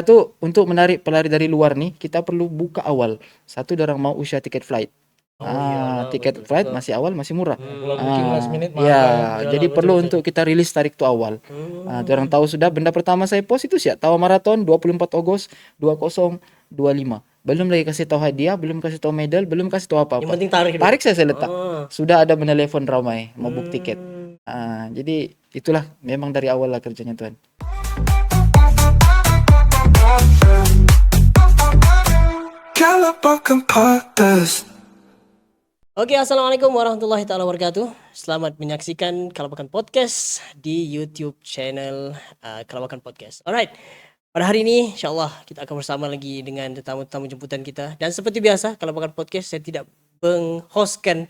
Satu, untuk menarik pelari dari luar nih, kita perlu buka awal. Satu, dorang mau usia tiket flight. Iyalah, Tiket betul flight juga. masih awal, masih murah. Kalau booking last minute mahal Ya, kan. Iyalah, jadi betul, perlu betul. untuk kita rilis tarik tu awal. Orang tahu sudah. Benda pertama saya post itu sih, Tawa Marathon 24 Agustus 2025. Belum lagi kasih tahu hadiah, belum kasih tahu medal, belum kasih tahu Yang apa-apa. penting tarik dulu. Tarik saya letak. Sudah ada menelpon ramai mau book tiket. Hmm. Jadi itulah memang dari awal lah kerjanya Tuhan. Kalabakan Podcast. Oke, assalamualaikum warahmatullahi taala wabarakatuh. Selamat menyaksikan Kalabakan Podcast di YouTube channel Kalabakan Podcast. Alright, pada hari ini insyaallah kita akan bersama lagi dengan tetamu-tetamu jemputan kita. Dan seperti biasa, Kalabakan Podcast saya tidak menghostkan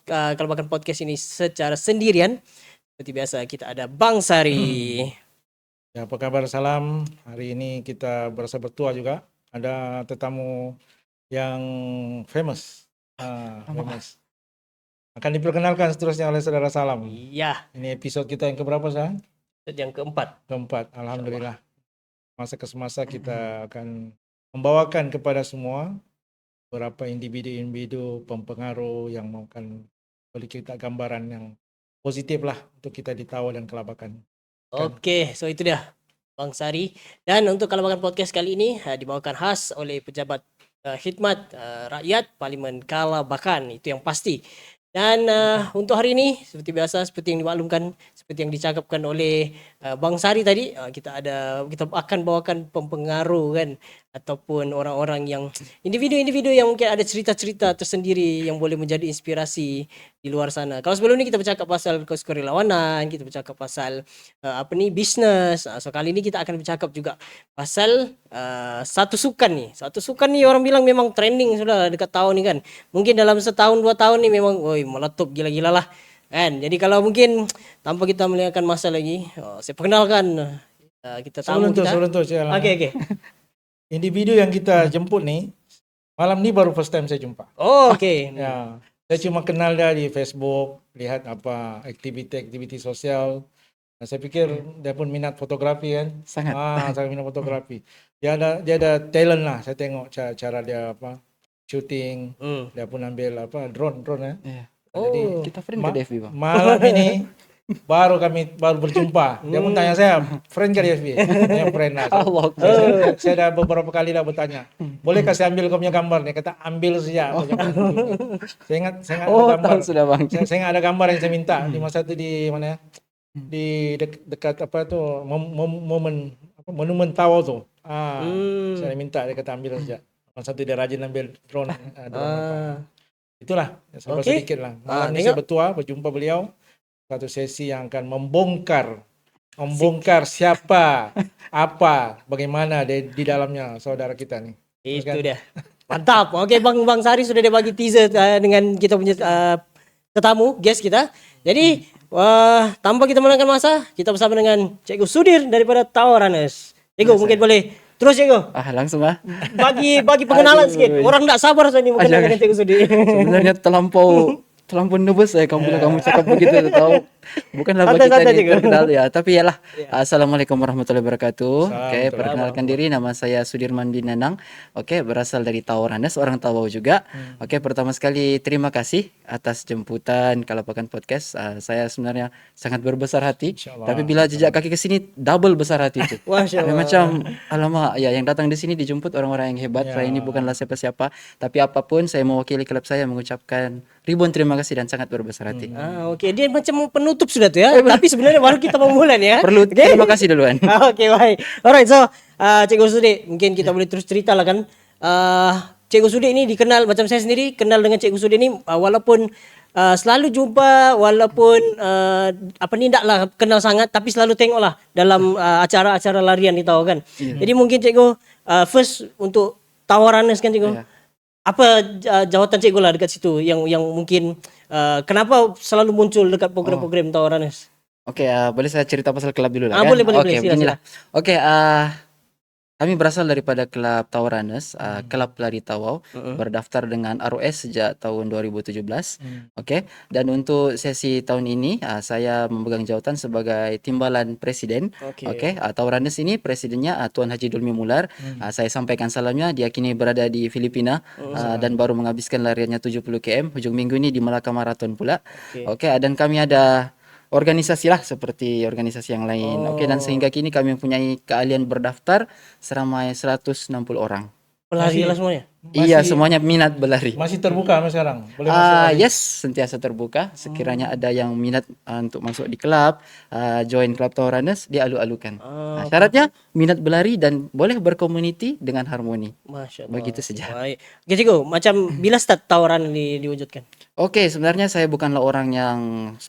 Kalabakan Podcast ini secara sendirian. Seperti biasa kita ada Bang Sari. Ya, apa kabar? Salam. Hari ini kita berasa bertua juga. Ada tetamu yang famous. Famous. Akan diperkenalkan seterusnya oleh saudara Salam. Iya, Ini episode kita yang keberapa, Sah? yang keempat. Keempat. Alhamdulillah. Masa ke semasa kita akan membawakan kepada semua beberapa individu-individu pempengaruh yang akan beri kita gambaran yang positif lah untuk kita di Tawa dan Kelabakan. Oke, so itu dia Bang Sari. Dan untuk Kalabakan Podcast kali ini dibawakan khas oleh pejabat khidmat rakyat Parlimen Kalabakan, itu yang pasti. Dan untuk hari ini seperti biasa, seperti yang dimaklumkan, seperti yang dicakapkan oleh Bang Sari tadi, kita akan bawakan pempengaruh kan, ataupun orang-orang yang individu-individu yang mungkin ada cerita-cerita tersendiri yang boleh menjadi inspirasi di luar sana. Kalau sebelum ini kita bercakap pasal kesukarelawanan, kita bercakap pasal bisnes. So kali ini kita akan bercakap juga pasal satu sukan nih. Satu sukan nih orang bilang memang trending sudah dekat tahun ni kan. Mungkin dalam setahun 2 tahun ni memang meletup gila-gila lah. Kan? Jadi kalau mungkin tanpa kita melewatkan masa lagi, saya perkenalkan kita tamu kita. Sebelum tu, Okey. individu yang kita jemput nih, malam ni baru first time saya jumpa. Oh, okey. Ya, saya cuma kenal dia di Facebook, lihat apa aktiviti-aktiviti sosial. Nah, saya pikir dia pun minat fotografi kan. Sangat. Sangat minat fotografi. Dia ada talent lah. Saya tengok cara dia shooting. Dia pun ambil drone ya. Iya. Jadi Kita friend ke DFB, Bang? malam ini baru berjumpa. Dia pun tanya saya, friend ke DFB? Saya friend lah. Saya ada beberapa kali dah bertanya, boleh kasih ambil kau punya gambar nih? Kata ambil saja. Saya ingat ada gambar. Tahu sudah, Bang. Saya ingat ada gambar yang saya minta di masa itu di mana ya? Di dekat monumen Tawa tu. Saya minta, dia kata ambil saja. Masa itu dia rajin ambil drone. Itulah sampai sedikit lah. Malam ini saya berjumpa beliau. Satu sesi yang akan membongkar siapa, apa, bagaimana di dalamnya saudara kita nih. Itu dia. Mantap. Okey, Bang Sari sudah dia bagi teaser dengan kita punya tetamu, guest kita. Jadi tanpa kita melengahkan masa, kita bersama dengan Cikgu Sudir daripada Tawa Runners. Cikgu mungkin boleh terus Cikgu. Langsung Bagi pengenalan sikit. Orang tak sabar saya ni mengenal dengan Cikgu Sudir. Sebenarnya terlampau nervous saya kamu bilang kamu cakap begitu tahu. Bukanlah bagi kita ni terkenal ya, tapi yalah. Assalamualaikum warahmatullahi wabarakatuh. Okey, perkenalkan diri, nama saya Sudirman bin Nanang. Okey, berasal dari Tawa Runners, orang Tawau juga. Okey, pertama sekali terima kasih atas jemputan Kalabakan Podcast. Saya sebenarnya sangat berbesar hati, tapi bila jejak kaki ke sini double besar hati itu. Macam alamak ya, yang datang di sini dijemput orang-orang yang hebat. Saya ini bukanlah siapa-siapa, tapi apapun saya mewakili klub saya mengucapkan ribuan terima kasih dan sangat berbesar hati. Okey, dia macam penutup sudah tu ya. Tapi sebenarnya baru kita memulai ya. Perlu terima kasih duluan. Okey, baik. Alright, so Cikgu Sudir, mungkin kita boleh terus cerita lah kan. Cikgu Sudir ini dikenal, macam saya sendiri kenal dengan Cikgu Sudir ni walaupun selalu jumpa, walaupun taklah kenal sangat, tapi selalu tengok lah dalam acara-acara larian di Tawa kan. Jadi mungkin Cikgu first untuk Tawa Runners kan Cikgu. Apa jawatan Cikgu lah dekat situ yang mungkin kenapa selalu muncul dekat program-program Tawa Runners? Okey, boleh saya cerita pasal kelab dulu lah kan? Boleh. Okey, beginilah. Okey, Kami berasal daripada klub Tauranes, klub lari Tawau, Mm-mm. berdaftar dengan ROS sejak tahun 2017. Hmm. Oke, dan untuk sesi tahun ini saya memegang jawatan sebagai timbalan presiden. Oke. Oke, Tauranes ini presidennya Tuan Haji Dulmi Mular. Saya sampaikan salamnya, dia kini berada di Filipina dan baru menghabiskan lariannya 70 km. Hujung minggu ini di Melaka Marathon pula. Oke. Oke, dan kami ada organisasi lah seperti organisasi yang lain. Oke, dan Oh. sehingga kini kami mempunyai keahlian berdaftar seramai 160 orang. Pelari Masih- lah semuanya. Iya, Masih- semuanya minat berlari. Masih terbuka sampai sekarang. Boleh masuk lari. Yes, sentiasa terbuka. Sekiranya ada yang minat untuk masuk di klub, join klub Tauranes, dia alu-alukan. Syaratnya minat berlari dan boleh berkomuniti dengan harmoni. Masya Allah. Begitu saja. Baik. Oke Cikgu, macam bila start tawaran diwujudkan? Oke, sebenarnya saya bukanlah orang yang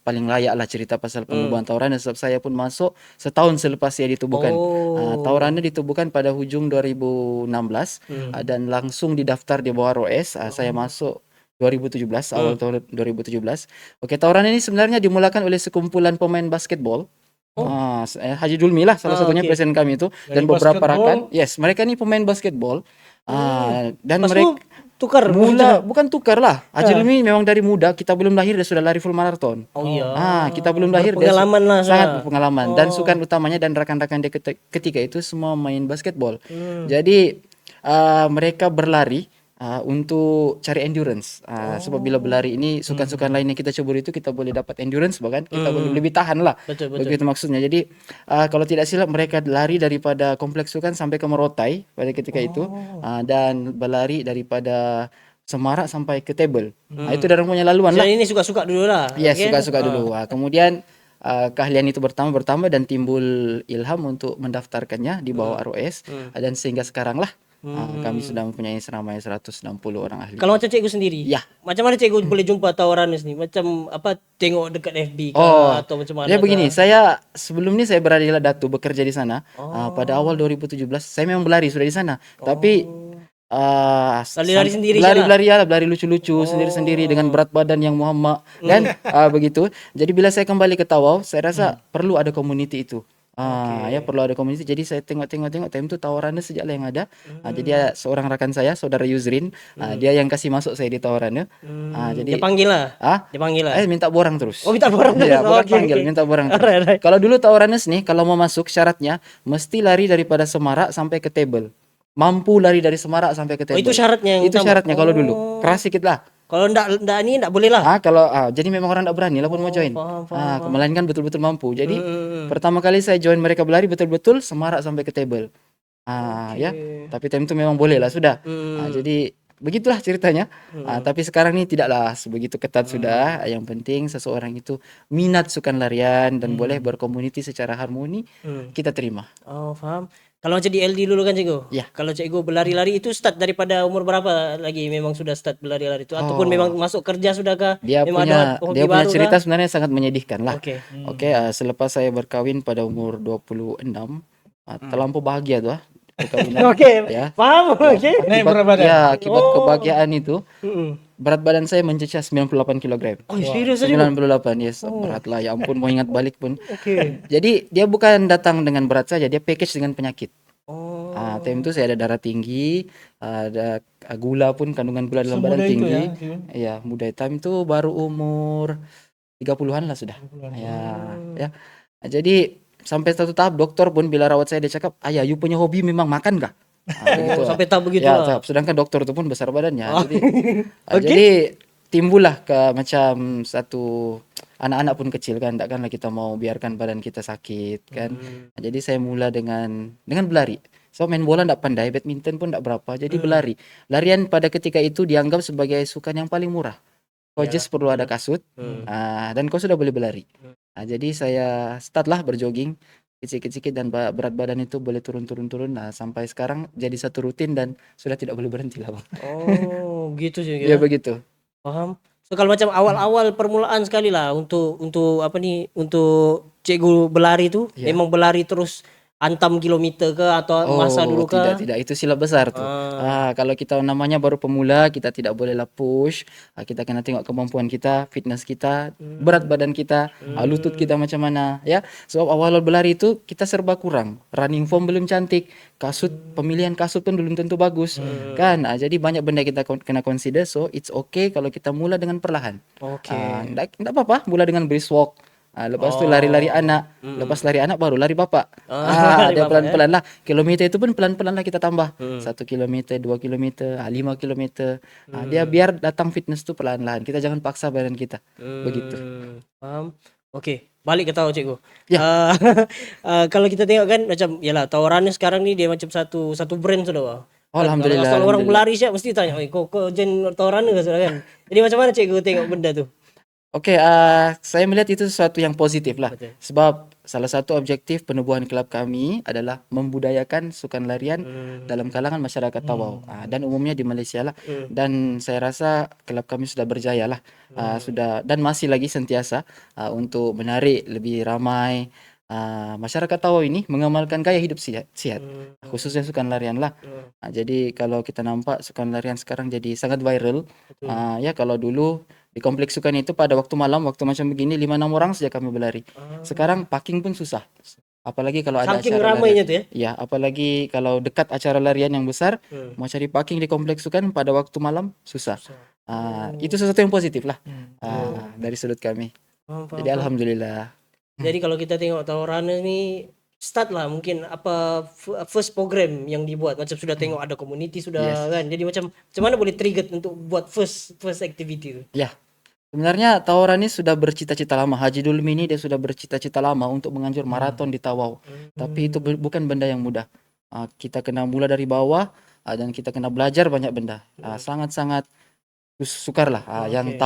paling layak lah cerita pasal penubuhan Tauranes, sebab saya pun masuk setahun selepas ia ditubuhkan. Oh. Tauranes ditubuhkan pada hujung 2016 dan langsung didaftar di bawah ROS. Saya masuk 2017, awal tahun 2017. Oke, Tauranes ini sebenarnya dimulakan oleh sekumpulan pemain basketball. Haji Dulmi lah salah satunya oke. presiden kami itu, dan Dari beberapa basketball? rakan. Yes, mereka ini pemain basketball. Dan Pas mereka lu tukar bukan tukar lah. Haji Dulmi memang dari muda, kita belum lahir dia sudah lari full marathon. Oh iya. Kita belum lahir dia Berpengalaman lah, sangat Sa. berpengalaman. Dan sukan utamanya dan rakan-rakan dia ketika itu semua main basketball. Jadi mereka berlari untuk cari endurance. Sebab bila berlari ini sukan-sukan lain yang kita coba itu kita boleh dapat endurance, bahkan kita boleh lebih tahan lah. Betul. Begitu maksudnya. Jadi kalau tidak silap mereka lari daripada kompleks sukan sampai ke Merotai pada ketika itu, dan berlari daripada Semarak sampai ke Table. Itu darah punya laluan lah. Dan ini suka-suka dulu lah. Ya, Oke? suka-suka dulu. Kemudian keahlian itu bertambah dan timbul ilham untuk mendaftarkannya di bawah ROS, dan sehingga sekarang lah kami sudah mempunyai seramai 160 orang ahli. Kalau macam cikgu sendiri, Ya. macam mana cikgu boleh jumpa Tauranes ni? Macam apa, tengok dekat FB kah, atau macam mana? Dia begini, kah? saya sebelum ni saya berada di Ladatu bekerja di sana. Pada awal 2017 saya memang berlari sudah di sana. Tapi Lari-lari sendiri berlari lucu-lucu sendiri-sendiri dengan berat badan yang muhammak kan, begitu. Jadi bila saya kembali ke Tawau, saya rasa perlu ada community itu. Ya perlu ada community. Jadi saya tengok time tu Tauranes sejak lah yang ada. Jadi seorang rakan saya, saudara Yuzrin, dia yang kasih masuk saya di Tauranes. Jadi Dia panggil lah. Dia panggil lah. minta borang terus. Oh, minta borang Ya, terus. bukan Oke, panggil, oke. minta borang terus. Alright. Kalau dulu Tauranes nih, kalau mau masuk syaratnya mesti lari daripada Semarak sampai ke Table. Mampu lari dari Semarak sampai ke Table. itu syaratnya yang Itu utama. syaratnya kalau dulu. Keras sedikit lah. Kalau ndak ni ndak boleh lah. Jadi memang orang tidak berani lah pun mau join. Faham. Melainkan betul-betul mampu. Jadi pertama kali saya join mereka berlari betul-betul Semarak sampai ke Table. Ya. Tapi time itu memang boleh lah sudah. Jadi begitulah ceritanya. Tapi sekarang ini tidaklah sebegitu ketat sudah. Yang penting seseorang itu minat sukan larian dan boleh berkomuniti secara harmoni, kita terima. Oh, faham. Kalau macam di LD dulu kan cikgu? Ya. Kalau cikgu berlari-lari itu start daripada umur berapa lagi memang sudah start berlari-lari itu? Ataupun memang masuk kerja sudahkah? Dia memang punya ada hobi dia punya baru cerita kah? sebenarnya sangat menyedihkan lah. Oke. Selepas saya berkahwin pada umur 26, terlampau bahagia tuh perkawinan. Oke. Ya. Paham? Oke. Naik berat badan. Ya, akibat kebahagiaan itu berat badan saya mencecah 98 kg. Oh, serius aja? 98, yes. Berat lah, ya ampun, mau ingat balik pun. Oke. Jadi dia bukan datang dengan berat saja, dia package dengan penyakit. Oh. Time itu saya ada darah tinggi, ada gula pun, kandungan gula dalam badan Semudah itu tinggi. ya, Iya, muda. Time itu baru umur 30-an lah sudah. Ya. Jadi sampai satu tahap dokter pun bila rawat saya dia cakap, "Ayah, you punya hobi memang makan kah?" Begitu. Sampai tahap begitu Ya, lah. tahap. Sedangkan dokter itu pun besar badannya. Jadi timbullah ke macam satu anak-anak pun kecil kan, takkanlah kita mau biarkan badan kita sakit kan. Jadi saya mula dengan berlari. So main bola ndak pandai, badminton pun ndak berapa. Jadi berlari. Larian pada ketika itu dianggap sebagai sukan yang paling murah. Kau just perlu ada kasut, dan kau sudah boleh berlari. Jadi saya start lah berjogging kecil-kecil dan berat badan itu boleh turun. Sampai sekarang jadi satu rutin dan sudah tidak boleh berhenti lah, Bang. Oh, begitu sih. Ya begitu. Paham. So kalau macam awal-awal permulaan sekali lah untuk apa ni, untuk cikgu berlari tu, memang berlari terus antam kilometer ke atau masa Oh, dulu tidak, ke? tidak. Itu silap besar tuh. Kalau kita namanya baru pemula, kita tidak bolehlah push. Kita kena tengok kemampuan kita, fitness kita, berat badan kita, lutut kita macam mana, ya. Sebab awal berlari itu kita serba kurang. Running form belum cantik, pemilihan kasut pun belum tentu bagus, kan? Jadi banyak benda kita kena consider. So it's okay kalau kita mula dengan perlahan. Oke. Nggak apa-apa, mula dengan brisk walk. Lepas tu lari-lari anak, lepas lari anak baru lari bapak. Lari Dia bapak, pelan-pelan lah. Kilometer itu pun pelan-pelan lah kita tambah. 1 kilometer, 2 kilometer, 5 kilometer. Dia biar datang fitness tu perlahan-lahan. Kita jangan paksa badan kita. Begitu. Paham. Oke, balik ke tahu cikgu. Ya. Kalau kita tengok kan macam yalah tawarannya sekarang ni dia macam satu brand sudah bang. Oh, alhamdulillah, Kalau orang alhamdulillah. berlari siap mesti tanya, "Oi, kau jen tawaran ke sudah kan?" Jadi macam mana cikgu tengok benda tu? Oke, saya melihat itu sesuatu yang positif lah. Betul. Sebab salah satu objektif penubuhan kelab kami adalah membudayakan sukan larian dalam kalangan masyarakat Tawau, dan umumnya di Malaysia lah. Dan saya rasa kelab kami sudah berjaya lah, sudah dan masih lagi sentiasa untuk menarik lebih ramai masyarakat Tawau ini mengamalkan gaya hidup sihat, khususnya sukan larian lah. Jadi kalau kita nampak sukan larian sekarang jadi sangat viral. Ya, kalau dulu di kompleks sukan itu pada waktu malam, waktu macam begini 5-6 orang saja kami berlari. Sekarang parking pun susah. Apalagi kalau ada Saking acara ramainya larian. tu ya. Ya, apalagi kalau dekat acara larian yang besar, mau cari parking di kompleks sukan pada waktu malam susah. Itu sesuatu yang positif lah dari sudut kami. Jadi alhamdulillah. Jadi kalau kita tengok tawarannya ni start lah mungkin apa first program yang dibuat macam sudah tengok ada community sudah kan. Jadi macam mana boleh trigger untuk buat first activity tu? Ya. Sebenarnya tawaran ini sudah bercita-cita lama. Haji Dulmi ini dia sudah bercita-cita lama untuk menganjur maraton di Tawau. Tapi itu bukan benda yang mudah. Kita kena mula dari bawah dan kita kena belajar banyak benda. Sangat-sangat sukar lah. Yang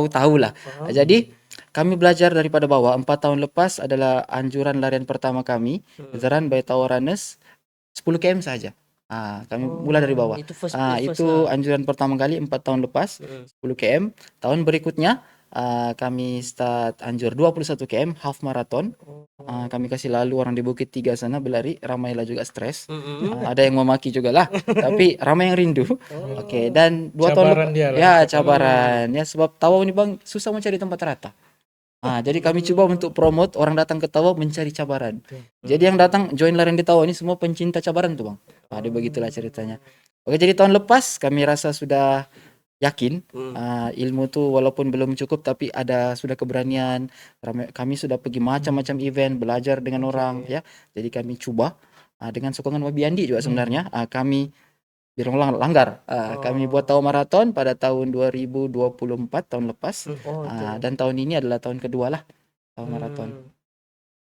tahu lah. Jadi kami belajar daripada bawah. 4 tahun lepas adalah anjuran larian pertama kami, Veteran by Tawau Runners 10 km saja. Kami mula dari bawah. Itu first Itu anjuran pertama kali 4 tahun lepas 10 km. Tahun berikutnya kami start anjur 21 km half marathon. Kami kasih lalu orang di Bukit Tiga sana berlari, ramailah juga stres. Ada yang memaki juga lah, tapi ramai yang rindu. Oke, dan 2 tahun Cabaran dia lah. ya cabaran ya, sebab Tawau ini bang susah mencari tempat rata. Jadi kami coba untuk promote orang datang ke Tawau mencari cabaran. Jadi yang datang join larian di Tawau ini semua pencinta cabaran tuh bang. Dia begitulah ceritanya. Oke, jadi tahun lepas kami rasa sudah yakin ilmu tuh walaupun belum cukup tapi sudah keberanian. Kami sudah pergi macam-macam event, belajar dengan orang ya. Jadi kami coba dengan sokongan Wabi Andi juga sebenarnya. Kami Birong langgar. Kami buat Tawau Marathon pada tahun 2024 tahun lepas. Dan tahun ini adalah tahun kedua lah Tawau Marathon.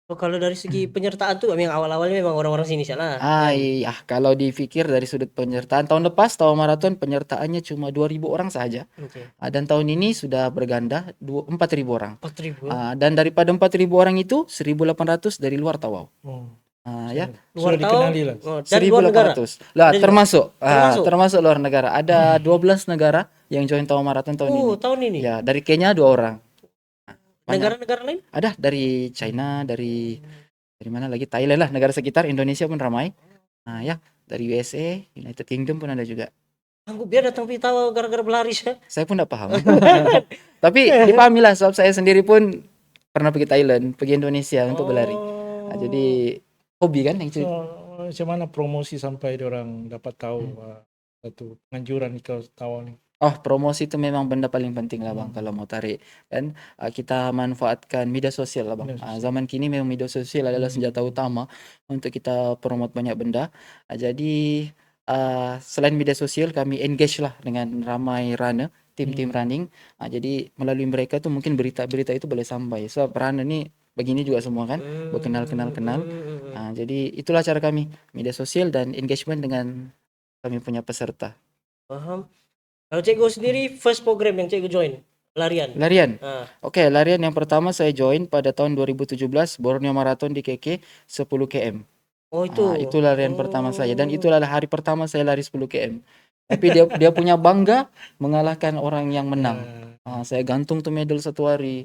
Kalau dari segi penyertaan tuh memang awal-awalnya memang orang-orang sini salah. Iya, kalau dipikir dari sudut penyertaan tahun lepas Tawau Marathon penyertaannya cuma 2.000 orang saja. Dan tahun ini sudah berganda 4.000 orang. 4.000. Dan daripada 4.000 orang itu 1.800 dari luar Tawau. Ya. Sudah dikenali lah. Dari luar negara. 1.800. Lah, termasuk luar negara. Ada 12 negara yang join Tawau Marathon tahun ini. Tahun ini. Ya, dari Kenya 2 orang. Negara-negara lain? Ada dari China, dari mana lagi, Thailand lah, negara sekitar, Indonesia pun ramai. Ya, dari USA, United Kingdom pun ada juga. Aku biar datang Tawau gara-gara berlari saya. Saya pun tidak paham. Tapi dipahamilah sebab saya sendiri pun pernah pergi Thailand, pergi Indonesia untuk berlari. Jadi hobi kan yang Macam mana promosi sampai orang dapat tahu satu penganjuran ke Tawau ni? Promosi itu memang benda paling penting lah bang kalau mau tarik. Dan kita manfaatkan media sosial lah bang. Zaman kini memang media sosial adalah senjata utama untuk kita promote banyak benda. Jadi selain media sosial kami engage lah dengan ramai runner, tim-tim running. Jadi melalui mereka tuh mungkin berita-berita itu boleh sampai. Sebab runner ni begini juga semua kan, berkenal. Jadi itulah cara kami, media sosial dan engagement dengan kami punya peserta. Paham. Kalau cikgu sendiri first program yang cikgu join larian. Oke, larian yang pertama saya join pada tahun 2017 Borneo Marathon di KK 10 km. Itu larian pertama saya dan itulah hari pertama saya lari 10 km. Tapi dia punya bangga mengalahkan orang yang menang. Saya gantung tuh medal satu hari.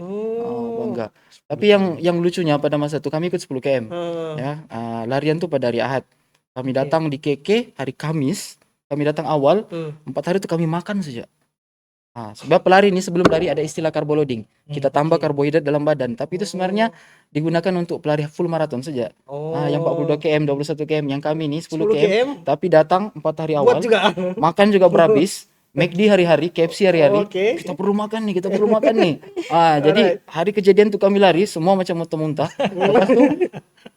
Bangga. 10 Tapi yang lucunya pada masa itu kami ikut 10 km. Ya, larian tuh pada hari Ahad. Kami datang di KK hari Kamis. Kami datang awal. 4 hari itu kami makan saja. Sebab pelari ini sebelum lari ada istilah carbo loading. Kita tambah karbohidrat dalam badan. Tapi itu sebenarnya digunakan untuk pelari full maraton saja. Yang 42 km, 21 km. Yang kami ini 10 km. Tapi datang 4 hari awal. Buat juga. Makan juga berhabis. McD hari-hari, KFC hari-hari. Oke. Kita perlu makan nih. Jadi hari kejadian tuh kami lari semua macam muntah-muntah. Lepas tuh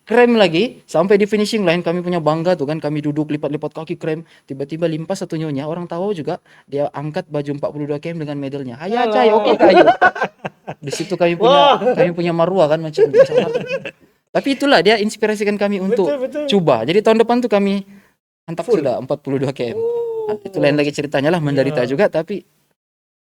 krem lagi sampai di finishing line kami punya bangga tuh kan, kami duduk lipat-lipat kaki krem, tiba-tiba limpas satu nyonya, orang tahu juga dia angkat baju 42 km dengan medalnya. Hayya cai, oke kayu. Di situ kami punya marwah kan macam. Tapi itulah dia inspirasikan kami untuk coba. Jadi tahun depan tuh kami hantak sudah 42 km. Itu lain lagi ceritanya lah, menderita juga tapi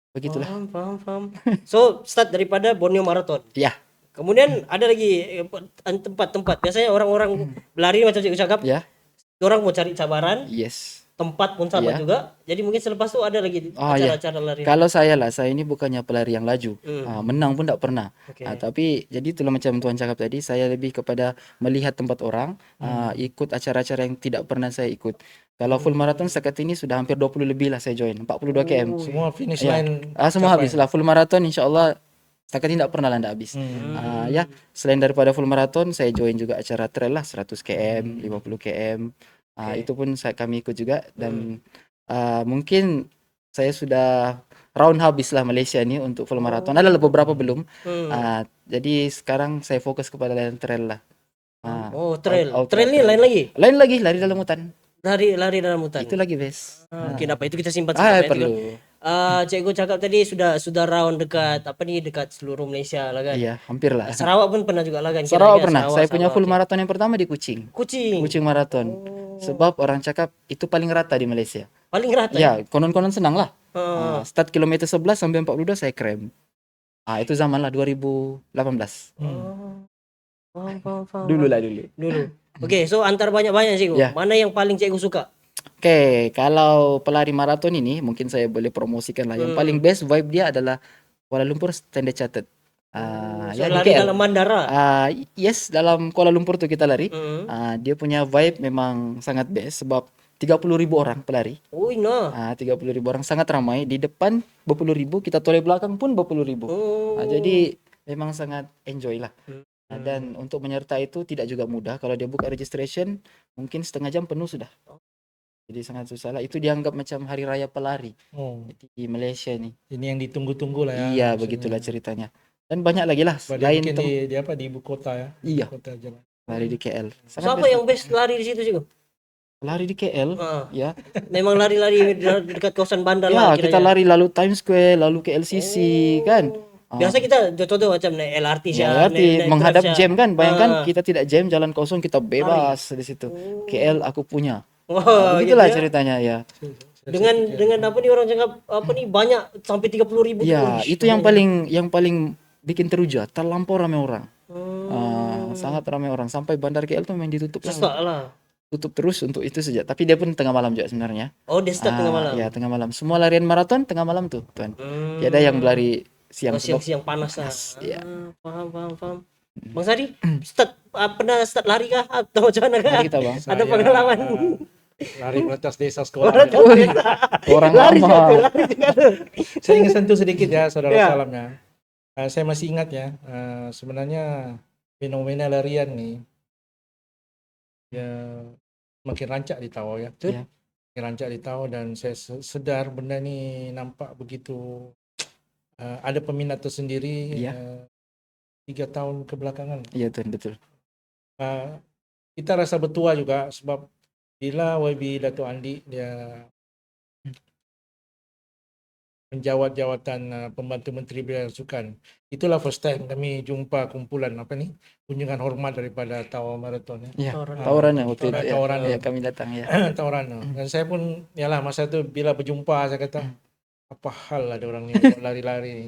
begitulah. Paham. So, start daripada Borneo Marathon. Ya. Kemudian ada lagi tempat-tempat. Biasanya orang-orang berlari macam Cikgu cakap, Ya. orang mau cari cabaran, Yes. tempat pun sama juga. Jadi mungkin selepas itu ada lagi acara-acara lari. Kalau saya ini bukannya pelari yang laju. Menang pun tak pernah. Tapi jadi itulah macam Tuan cakap tadi, saya lebih kepada melihat tempat orang, ikut acara-acara yang tidak pernah saya ikut. Kalau full marathon sekat ini sudah hampir 20 lebih lah saya join, 42 km. Semua finish line. Semua habis lah. Full marathon insyaallah sekat ini tak pernah lah habis. Ya, selain daripada full marathon saya join juga acara trail lah 100 km, 50 km. Itu pun kami ikut juga dan mungkin saya sudah round habis lah Malaysia ni untuk full marathon. Ada beberapa belum. Jadi sekarang saya fokus kepada trail lah. Trail. Trail ni lain lagi. Lain lagi, lari dalam hutan. Lari dalam hutan. Itu lagi best. Kenapa itu kita simpan perlu. Cikgu cakap tadi sudah round dekat dekat seluruh Malaysia lah kan. Iya, hampir lah. Sarawak pun pernah juga lah kan. Sarawak pernah. Saya punya full marathon yang pertama di Kuching. Kuching Marathon. Sebab orang cakap itu paling rata di Malaysia. Paling rata. Ya, konon-konon senang lah. Start kilometer 11 sampai 42 saya krem. Itu zaman lah 2018. Faham. Dulu. Oke, so antara banyak-banyak Cikgu, mana yang paling Cikgu suka? Oke, kalau pelari maraton ini mungkin saya boleh promosikan lah. Yang paling best vibe dia adalah Kuala Lumpur Standard Chartered. Lari dalam bandara. Yes, dalam Kuala Lumpur tuh kita lari. Dia punya vibe memang sangat best sebab 30.000 orang pelari. 30.000 orang sangat ramai. Di depan 20.000, kita toleh belakang pun 20.000. Jadi memang sangat enjoy lah. Dan untuk menyertai itu tidak juga mudah. Kalau dia buka registration mungkin setengah jam penuh sudah. Jadi sangat susah lah. Itu dianggap macam hari raya pelari di Malaysia ni. Ini yang ditunggu-tunggu lah ya. Iya, begitulah ceritanya. Dan banyak lagi lah. Lain mungkin di ibu kota ya. Iya. Kota Jalan. Lari di KL. Siapa yang best lari di situ Cikgu? Lari di KL, ya. Memang lari-lari dekat kawasan bandar lah. Ya, kita lari lalu Times Square, lalu KLCC kan. Biasa kita contoh macam naik LRT naik menghadap jam kan. Bayangkan kita tidak jam, jalan kosong, kita bebas di situ. KL aku punya. Begitulah ceritanya ya. Dengan apa nih orang cakap banyak sampai 30.000. Ya, itu yang paling bikin teruja, terlampau ramai orang. Sangat ramai orang sampai bandar KL tuh memang ditutup lah. Tutup terus untuk itu saja. Tapi dia pun tengah malam juga sebenarnya. Dia start tengah malam. Ya, tengah malam. Semua larian maraton tengah malam tuh, Tuan. Tiada yang berlari siang. Siang panas lah. Ya. Paham. Bang Sari, pernah start lari kah atau macam mana kah? Kita Bang. Ada pengalaman. Lari meletas desa sekolah. Orang lama. Saya ingin sentuh sedikit ya, saudara salamnya. Saya masih ingat ya, sebenarnya fenomena larian nih ya makin rancak di Tawau ya. Makin rancak di Tawau dan saya sedar benda ni nampak begitu ada peminat tersendiri 3 tahun kebelakangan. Iya Tuan, betul. Kita rasa bertua juga sebab bila YB Dato' Andi dia menjawat jawatan pembantu Menteri Belia Sukan. Itulah first time kami jumpa kumpulan kunjungan hormat daripada Tawau Marathon ya. Tawaran waktu itu. Tawaran ya, kami datang ya. Tawaran. Dan saya pun masa itu bila berjumpa saya kata apa hal ada orang ni lari-lari ni.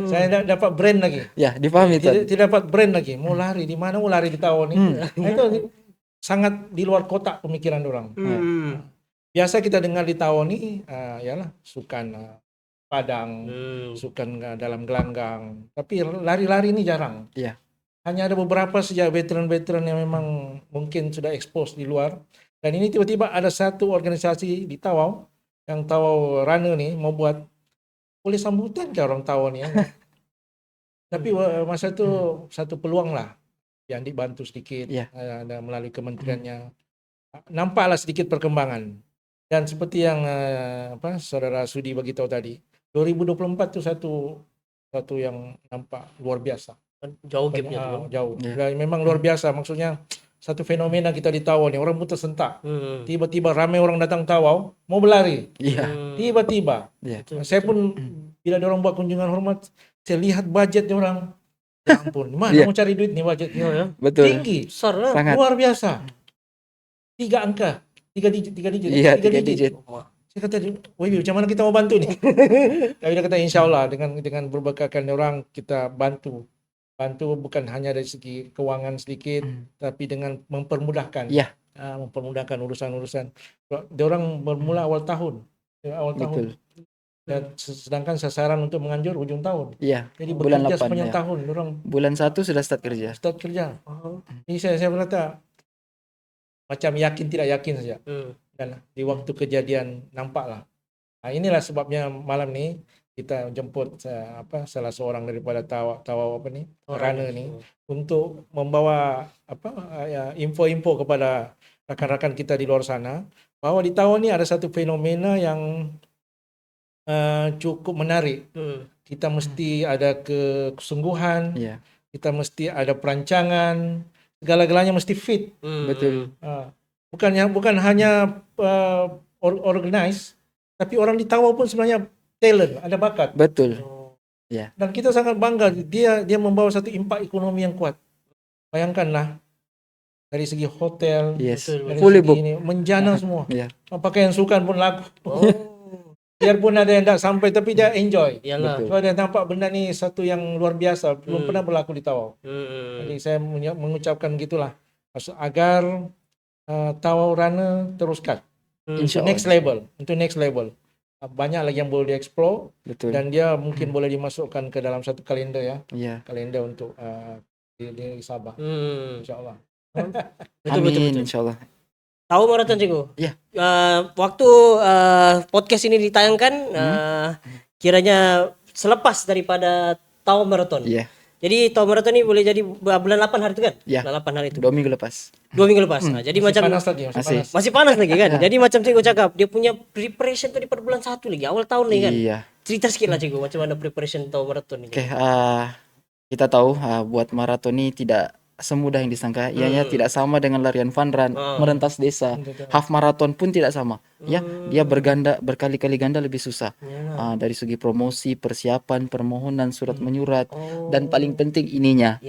Saya dapat brand lagi. Ya, dipahami Tuan. Tidak dapat brand lagi. Mau lari di mana? Mau lari di Tawau ni. Itu sangat di luar kotak pemikiran orang. Biasa kita dengar di Tawau ni ialah sukan padang, Hmm. pasukan dalam gelanggang. Tapi lari-lari ini jarang. Iya. Hanya ada beberapa saja veteran-veteran yang memang mungkin sudah expose di luar. Dan ini tiba-tiba ada satu organisasi di Tawau, yang Tawau Runner nih mau buat, boleh sambutan ke orang Tawau nih ya. Tapi masa itu satu peluang lah, yang dibantu sedikit, Iya. ada melalui kementeriannya. Nampaklah sedikit perkembangan. Dan seperti yang saudara Sudi bagi tahu tadi, 2024 itu satu yang nampak luar biasa. Jauh gapnya tuh. Jauh. Iya. Dan memang luar biasa, maksudnya satu fenomena kita di Tawau nih, orang pun tersentak. Tiba-tiba ramai orang datang Tawau mau berlari. Iya. Tiba-tiba. Iya. Saya pun bila ada orang buat kunjungan hormat, saya lihat budgetnya orang. Ya ampun, mana Iya. mau cari duit nih budgetnya? Ya. Betul. Tinggi, Besar lah. Sangat. luar biasa. 3 angka, 3 digit. Iya, 3 digit. Saya kata, wih, macam mana kita mau bantu nih? Tapi dia kata, insya Allah dengan berbekalkan orang kita bantu bukan hanya dari segi keuangan sedikit, tapi dengan mempermudahkan. Iya. Mempermudahkan urusan-urusan. Dia orang bermula awal tahun. Betul. Dan sedangkan sasaran untuk menganjur ujung tahun. Iya. Jadi Bulan bekerja 8 sepanjang ya. tahun. Orang Bulan 1 sudah start kerja. start kerja. Ini saya berkata, macam yakin tidak yakin saja. Dan di waktu kejadian nampaklah. Nah, inilah sebabnya malam ni kita jemput salah seorang daripada Tawau runner ni untuk membawa info-info kepada rakan-rakan kita di luar sana bahwa di Tawau ni ada satu fenomena yang cukup menarik. Kita mesti ada kesungguhan, Iya. kita mesti ada perancangan, segala-galanya mesti fit. Betul. Bukan hanya organize, tapi orang di Tawau pun sebenarnya talent, ada bakat. Betul. Ya. Dan kita sangat bangga dia membawa satu impak ekonomi yang kuat. Bayangkanlah dari segi hotel, Yes. dari Fully segi book. ini menjana semua. Iya. Pakaian sukan pun laku. Biarpun ada yang tak sampai tapi dia enjoy. Iyalah. Betul. So dia nampak benda ni satu yang luar biasa, belum pernah berlaku di Tawau. Jadi saya mengucapkan gitulah agar Tawau Runner teruskan Insya untuk next level. Banyak lagi yang boleh dieksplor Betul. dan dia mungkin boleh dimasukkan ke dalam satu kalender ya. Iya. Kalender untuk di Sabah. Insya-Allah. Amin insyaallah. Tahu maraton Cikgu? Iya. Waktu podcast ini ditayangkan kiranya selepas daripada Tahu maraton. Iya. Jadi Tahu maraton ini boleh jadi bulan 8 hari itu kan? Iya. Bulan 8 hari itu. 2 minggu lepas. 2 minggu lepas. Nah, jadi Masih macam panas lagi, masih Masih. panas. masih panas lagi kan? Jadi macam Cikgu cakap, dia punya preparation tuh daripada bulan 1 lagi, awal tahun nih kan? Iya. Cerita sedikit lah Cikgu, macam mana preparation Tahu maraton ini. Oke, kita tahu buat maraton ini tidak semudah yang disangka. Ianya tidak sama dengan larian fun run, merentas desa. Half marathon pun tidak sama. Ya, dia berkali-kali ganda lebih susah. Dari segi promosi, persiapan, permohonan, surat menyurat, dan paling penting ininya.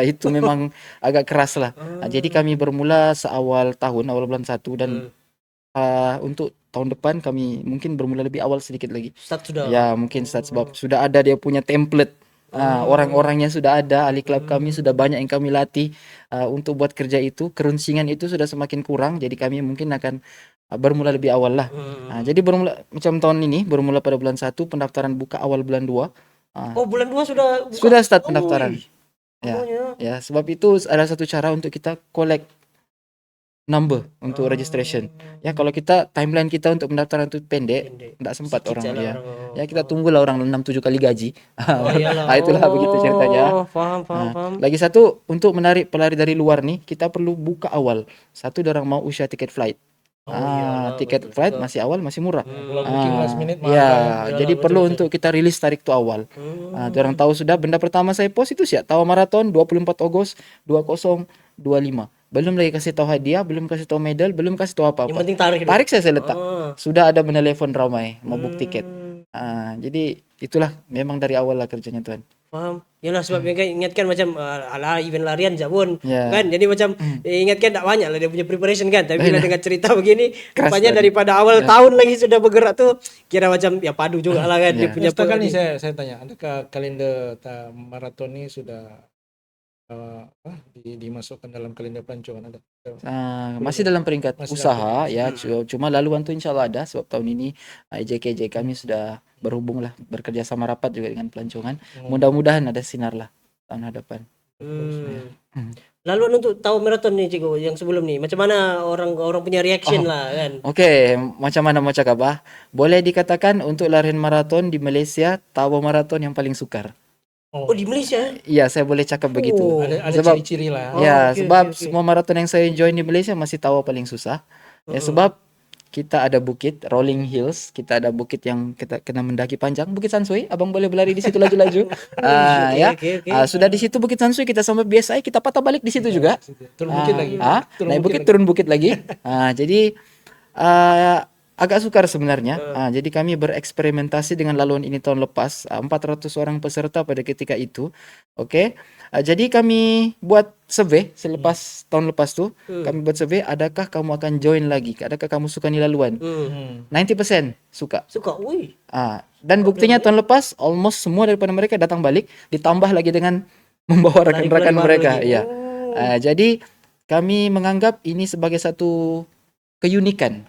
Itu memang agak keras lah. Jadi kami bermula seawal tahun, awal bulan 1 dan untuk tahun depan kami mungkin bermula lebih awal sedikit lagi. Start sudah. Ya, mungkin start sebab sudah ada dia punya template. Orang-orangnya sudah ada, ahli klub kami sudah banyak yang kami latih untuk buat kerja itu. Kerunsingan itu sudah semakin kurang, jadi kami mungkin akan bermula lebih awal lah. Jadi bermula macam tahun ini bermula pada bulan 1, pendaftaran buka awal bulan 2. Oh, bulan 2 sudah buka. Sudah start pendaftaran. Oh, Ya, sebab itu ada satu cara untuk kita collect number untuk registration. Ya, kalau kita timeline kita untuk pendaftaran itu pendek, tidak sempat Sedikit orang jalan ya. orang. Ya, kita tunggulah orang 6-7 kali gaji. Iyalah. Itulah begitu ceritanya. Paham. Lagi satu, untuk menarik pelari dari luar nih, kita perlu buka awal. Satu, orang mau usia tiket flight. Tiket flight masih awal, masih murah. Kalau booking last minute mahal. Ya, Iyalah, jadi perlu untuk kita rilis tarik tu awal. Orang tahu sudah benda pertama saya post itu sih, Tahu maraton 24 Ogos 2025. Belum lagi kasih tahu hadiah, belum kasih tahu medal, belum kasih tahu apa-apa. Yang penting tarik. Tarik saya letak. Sudah ada menelpon ramai mau book tiket. Jadi itulah memang dari awal lah kerjanya Tuhan. Paham. Yalah sebab ingatkan macam ala event larian jabun Ya. kan. Jadi macam ingatkan tak banyak lah dia punya preparation kan. Tapi bila dengan cerita begini Keras rupanya tadi. daripada awal tahun lagi sudah bergerak tuh kira macam ya padu juga lah kan. Dia punya Setakat ni saya tanya, adakah kalender maraton ni sudah dimasukkan dalam kalender pelancongan ada? Masih dalam peringkat Masih usaha ya. Cuma laluan tu insyaallah ada sebab tahun ini EJK kami sudah berhubung lah, bekerja sama rapat juga dengan pelancongan. Mudah-mudahan ada sinar lah tahun hadapan. Hmm. Lalu untuk tahu maraton nih Cikgu yang sebelum nih, macam mana orang punya reaction lah kan? Oke, macam mana mau cakap ah? Boleh dikatakan untuk larian maraton di Malaysia, tahu maraton yang paling sukar. Oh di Malaysia? Iya, saya boleh cakap begitu. Ada Sebab ciri-ciri lah. ya, oke, sebab oke. semua maraton yang saya join di Malaysia masih tahu paling susah. Ya, sebab kita ada bukit, rolling hills, kita ada bukit yang kita kena mendaki panjang, Bukit Sansui. Abang boleh berlari di situ laju-laju. Ya. oke. Sudah di situ Bukit Sansui kita sampai biasa, kita patah balik di situ juga. Turun bukit lagi. Naik bukit, turun bukit lagi. Jadi agak sukar sebenarnya. Jadi kami bereksperimentasi dengan laluan ini tahun lepas. 400 orang peserta pada ketika itu. Oke. Jadi kami buat survei selepas tahun lepas tu. Kami buat survei, adakah kamu akan join lagi? Adakah kamu suka ni laluan? 90% suka. Suka, wih. Dan buktinya tahun lepas almost semua daripada mereka datang balik, ditambah lagi dengan membawa rekan-rekan baru mereka. lagi. Iya. Jadi kami menganggap ini sebagai satu keunikan.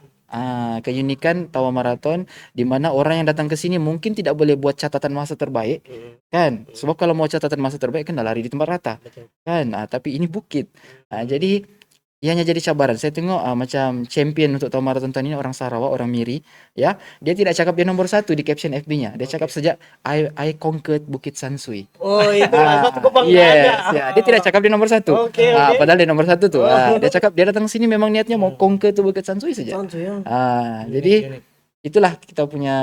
Keunikan Tawa Marathon, di mana orang yang datang ke sini mungkin tidak boleh buat catatan masa terbaik, kan? Sebab kalau mau catatan masa terbaik kan lari di tempat rata, kan? Tapi ini bukit. Jadi ianya jadi cabaran. Saya tengok macam champion untuk Tawa Marathon tahun ini orang Sarawak, orang Miri, ya. Dia tidak cakap dia nomor 1 di caption FB-nya. Dia cakap sejak I conquered Bukit Sansui. Oh itu satu kebanggaan. Yes, ya. Dia tidak cakap dia nomor 1. Oke. Padahal dia nomor 1 tuh. Dia cakap dia datang sini memang niatnya mau conquer tuh Bukit Sansui saja. Santu ya. Jadi itulah kita punya.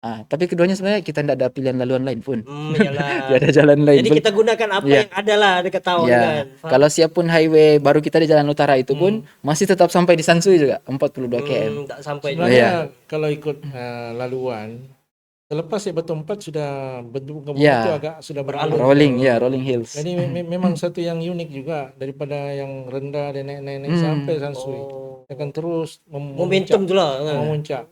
Tapi keduanya sebenarnya kita tidak ada pilihan laluan lain pun. Iyalah. Tidak ada jalan lain. Jadi kita gunakan apa Ya. yang ada lah dekat tahun Ya, kan. kalau siap pun highway baru kita di Jalan Utara itu pun masih tetap sampai di Sansui juga 42 km. Tak sampai. Sebenarnya kalau ikut laluan, selepas Batu 4 sudah bentuk Ya. itu agak sudah beralur. Rolling, ya, rolling hills. Jadi memang satu yang unik juga daripada yang rendah dan naik sampai Sansui. Akan terus Momentum tu lah kan. memuncak.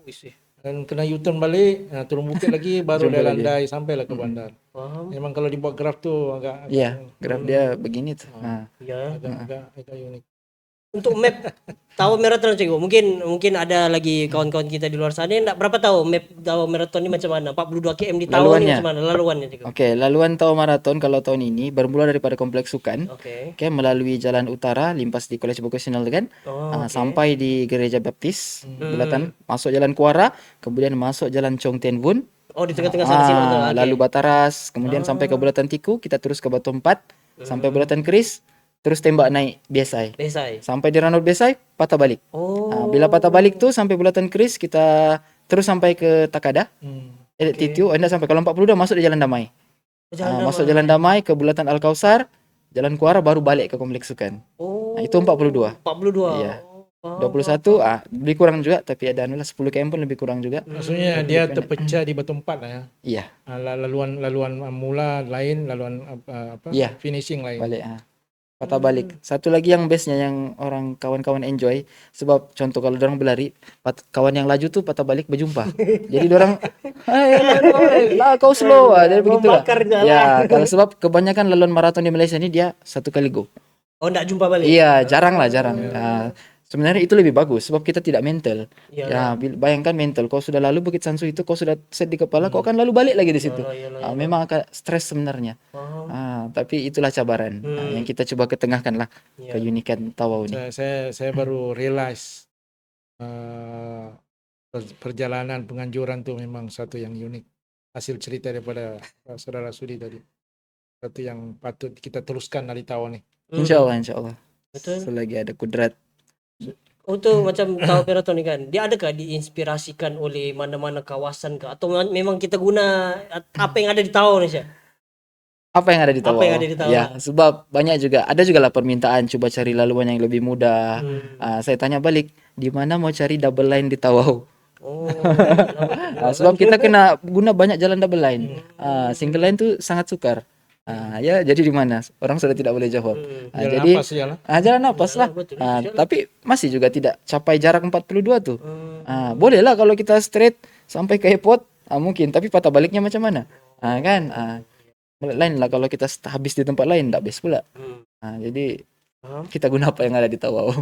Dan kena U-turn balik, turun bukit lagi, baru dia landai sampailah ke bandar. Faham. Memang kalau dibuat graf tu agak Iya, graf dia begini tuh. Ya. agak unik. Untuk map tahu marathon Cikgu. Mungkin ada lagi kawan-kawan kita di luar sana yang tak berapa tahu map tahu marathon ni macam mana. 42 km di tahun ni Laluannya. macam mana laluannya Cikgu. Oke, laluan Tawa Marathon kalau tahun ini bermula daripada Kompleks Sukan. Oke. Oke, melalui Jalan Utara, limpas di Kolej Vocasional kan, sampai di Gereja Baptis, Bulatan, masuk Jalan Kuara, kemudian masuk Jalan Chong Ten Vun, Oh di tengah-tengah sana sini betul. Okey. lalu Bataras, kemudian sampai ke Bulatan Tiku, kita terus ke Batu 4, sampai Bulatan Keris, terus tembak naik Biasai. Besai. Sampai di Ranau Biasai, patah balik. Oh. Bila patah balik tuh sampai Bulatan Keris, kita terus sampai ke Takada, Titiu, anda sampai kalau 42 masuk di Jalan Damai. Masuk Jalan Damai ke Bulatan Al-Kausar, Jalan Kuara baru balik ke Kompleks Sukan. Oh. Itu 42. 42. Iya. 21 lebih kurang juga, tapi ada 10 km pun lebih kurang juga. Maksudnya dia terpecah di Batu 4 lah ya. Iya, Laluan mula lain, laluan Iya. finishing lain. balik. Patah balik. Satu lagi yang bestnya yang orang kawan-kawan enjoy, sebab contoh kalau orang berlari, kawan yang laju tuh patah balik berjumpa. Jadi orang, lah kau slow, jadi begitu lah. Membakar jalan. Ya, kalau sebab kebanyakan laluan maraton di Malaysia ini dia satu kali go. Oh enggak jumpa balik. Iya, jarang. Sebenarnya itu lebih bagus sebab kita tidak mental. Iyalah. Bayangkan mental. Kau sudah lalu Bukit Sansui itu, kau sudah set di kepala, kau akan lalu balik lagi di situ. Memang agak stres sebenarnya. Tapi itulah cabaran yang kita coba ketengahkan lah keunikan Tawau ini. Saya baru realize perjalanan penganjuran tu memang satu yang unik. Hasil cerita daripada saudara Sudi tadi. Satu yang patut kita teruskan dari tahun ni. Insya Allah. Betul. Selagi ada kudrat. Untuk macam tahu marathon ni kan, dia adakah diinspirasikan oleh mana-mana kawasan ke atau memang kita guna apa yang ada di tahun ni saja? Apa yang ada di Tawau? Apa yang ada di Tawau? Ya, sebab banyak juga, ada juga lah permintaan coba cari laluan yang lebih mudah. Saya tanya balik, di mana mau cari double line di Tawau? Oh. Sebab kita kena guna banyak jalan double line. Single line tu sangat sukar. Ya, jadi di mana? Orang sudah tidak boleh jawab. Jadi Apa saja lah. jalan napas lah. betul. Tapi masih juga tidak capai jarak 42 tuh. Boleh lah kalau kita straight sampai ke airport, mungkin. Tapi patah baliknya macam mana? Kan? Lain lah kalau kita habis di tempat lain, tak best pula. Jadi kita guna apa yang ada di Tawau.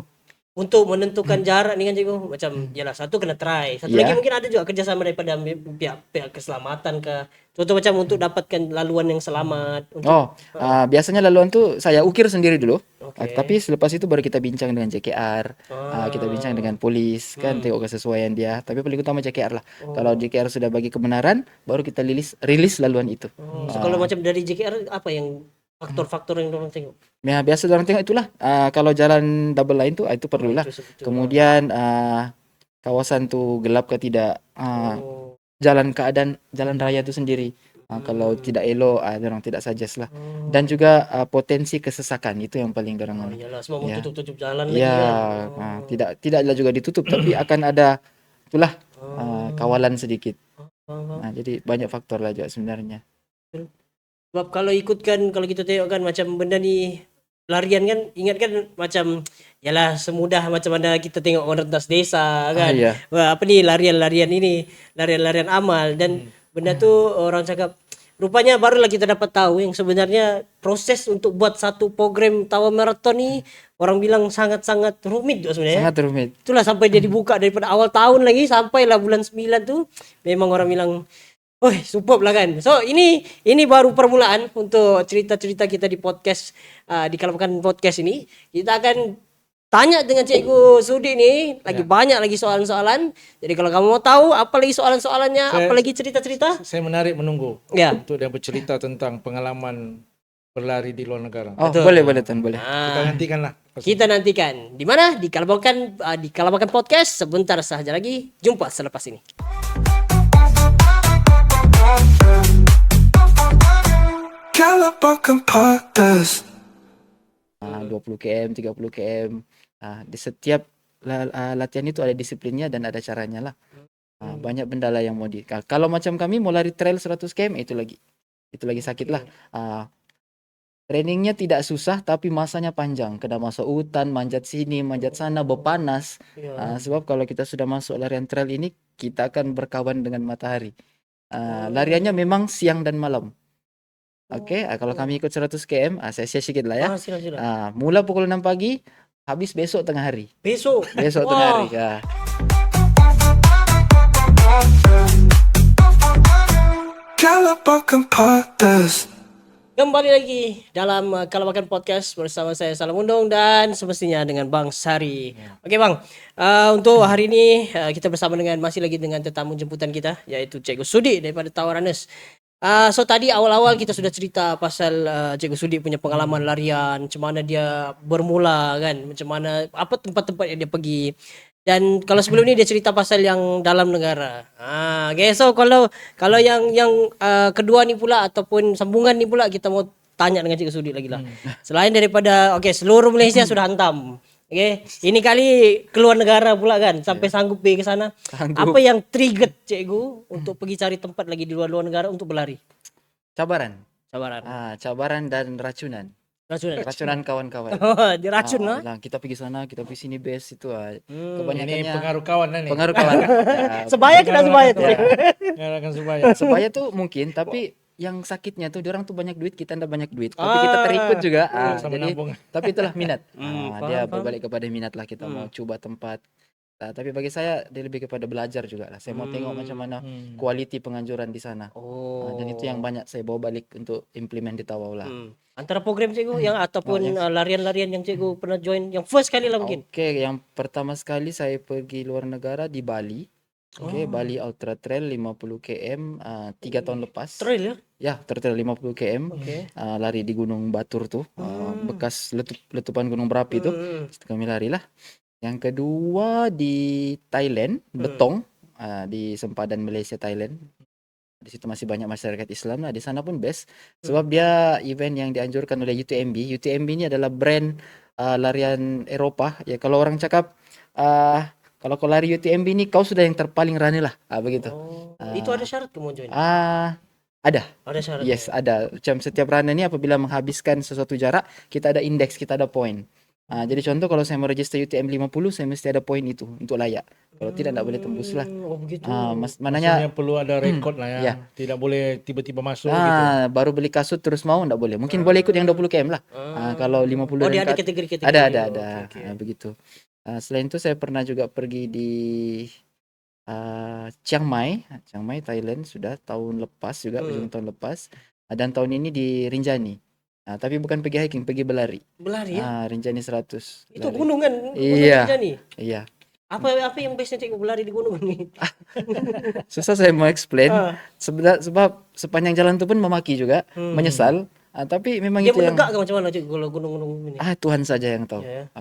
untuk menentukan jarak nih kan cikgu, macam yalah satu kena try, satu Ya. lagi mungkin ada juga kerjasama daripada pihak keselamatan ke, contoh macam untuk dapatkan laluan yang selamat untuk Biasanya laluan tuh saya ukir sendiri dulu. Oke. Tapi selepas itu baru kita bincang dengan JKR, kita bincang dengan polis, kan tengok kesesuaian dia. Tapi paling utama JKR lah. Kalau JKR sudah bagi kebenaran, baru kita rilis laluan itu. So, kalau macam dari JKR apa yang faktor-faktor yang dorang tengok? Ya, biasa orang tengok itulah. Kalau jalan double line tuh itu perlulah. Itu betul. Kemudian kawasan tuh gelap ke tidak, keadaan jalan raya itu sendiri. Kalau tidak elok, orang tidak suggest lah. Dan juga potensi kesesakan itu yang paling orang Iyalah semua mau Ya. tutup-tutup jalan lagi Ya, kan. tidaklah juga ditutup, tapi akan ada itulah kawalan sedikit. Jadi banyak faktor lah juga sebenarnya. Sebab kalau kita tengok kan macam benda ni larian kan, ingat kan macam yalah semudah macam mana kita tengok orang rentas desa kan. Iya. Wah, apa ni larian-larian ini, larian-larian amal dan benda tu orang cakap rupanya barulah kita dapat tahu yang sebenarnya proses untuk buat satu program Tawa Marathon ni orang bilang sangat-sangat rumit juga sebenarnya. Sangat rumit. Itulah sampai dia dibuka daripada awal tahun lagi sampailah bulan 9 tu memang orang bilang superb lah kan. So ini baru permulaan untuk cerita-cerita kita di podcast, di Kalabakan Podcast ini. Kita akan tanya dengan Cikgu Sudi ni lagi banyak lagi soalan-soalan. Jadi kalau kamu mau tahu apa lagi soalan-soalannya, apa lagi cerita-cerita, Saya menarik menunggu ya. untuk dia bercerita tentang pengalaman berlari di luar negara. Boleh Tan, boleh. Kita nantikan lah. Kita nantikan di mana di Kalabakan Podcast sebentar saja lagi. Jumpa selepas ini. Kalabakan Podcast. 20 km, 30 km. Di setiap latihan itu ada disiplinnya dan ada caranya lah. Banyak benda lah yang mau kalau macam kami mau lari trail 100 km itu lagi sakit lah. Trainingnya tidak susah tapi masanya panjang. Kena masuk hutan, manjat sini, manjat sana, berpanas. Sebab kalau kita sudah masuk larian trail ini kita akan berkawan dengan matahari. Lariannya memang siang dan malam. Oke, kalau kami ikut 100 km, saya share sedikit lah ya. Silakan. Mula pukul 6 pagi, habis besok tengah hari. Besok Tengah hari. Kalabakan Podcast. Kembali lagi dalam Kalabakan Podcast bersama saya Salam Undong dan semestinya dengan Bang Sari. Oke Bang, untuk hari ini kita bersama masih lagi dengan tetamu jemputan kita yaitu Cikgu Sudi daripada Tawaranus. So tadi awal-awal kita sudah cerita pasal Cikgu Sudi punya pengalaman larian, macam mana dia bermula kan, macam mana apa tempat-tempat yang dia pergi. Dan kalau sebelum ni dia cerita pasal yang dalam negara. Okay, so kalau yang kedua ni pula ataupun sambungan ni pula kita mau tanya dengan Cikgu Sudi lagi lah. Selain daripada seluruh Malaysia sudah hantam. Okay, ini kali keluar negara pula kan sampai sanggup pergi ke sana. Apa yang trigger Cikgu untuk pergi cari tempat lagi di luar negara untuk berlari? Cabaran. Cabaran Dan racunan. Racunan kawan-kawan. Diracun lah. Kita pergi sana, kita pergi sini base itu. Ini Kebanyakannya pengaruh kawan lah ni. pengaruh kawan. Sebaya kena sebaya tu. Pengaruhkan sebaya. Sebaya tuh mungkin, tapi yang sakitnya tuh diorang tuh banyak duit, kita ndak banyak duit. Tapi kita terikut juga. Sama Jadi nabung. tapi itulah minat. Dia Paham. berbalik kepada minat lah, kita mau coba tempat. Tapi bagi saya dia lebih kepada belajar juga lah. Saya mau tengok macam mana kualiti penganjuran di sana. Dan itu yang banyak saya bawa balik untuk implement di Tawau lah. Antara program Cikgu yang ataupun larian-larian yang Cikgu pernah join yang first kali lah mungkin. Oke, yang pertama sekali saya pergi luar negara di Bali. Bali Ultra Trail 50 km 3 tahun lepas. Trail ya? Ya, trail 50 km. Oke. Lari di Gunung Batur tuh. Bekas letupan gunung berapi tuh. Kami lari lah. Yang kedua di Thailand, Betong, di sempadan Malaysia Thailand. Di situ masih banyak masyarakat Islam lah. Di sana pun best sebab dia event yang dianjurkan oleh UTMB. UTMB ini adalah brand larian Eropah. Ya kalau orang cakap kalau kau lari UTMB ini kau sudah yang terpaling runner lah. Begitu. Itu ada syarat kamu join? Ada. Ada syarat. Yes, ada. Macam setiap runner ni apabila menghabiskan sesuatu jarak, kita ada indeks, kita ada poin. Jadi contoh kalau saya mau register UTM 50, saya mesti ada poin itu untuk layak. Kalau tidak boleh tembus lah. Begitu. Maksudnya perlu ada rekod lah ya. Ya. Tidak boleh tiba-tiba masuk gitu. Baru beli kasut terus mau enggak boleh. Mungkin boleh ikut yang 20 km lah. Kalau 50 dia ada kat- kategori-kategori. ada. Oke. Begitu. Selain itu saya pernah juga pergi di Chiang Mai, Thailand sudah tahun lepas juga, ujung tahun lepas. Dan tahun ini di Rinjani. Tapi bukan pergi hiking, pergi berlari. Berlari ya? Rinjani 100 Itu lari. gunung kan? Gunung Iya. Rinjani. Iya. Apa yang biasanya cikgu berlari di gunung ini? Susah saya mau explain. Ah. Sebab sepanjang jalan itu pun memaki juga, menyesal. Tapi memang Dia itu yang menegak ke macam mana cikgu kalau gunung-gunung ini? Tuhan saja yang tahu. Ya.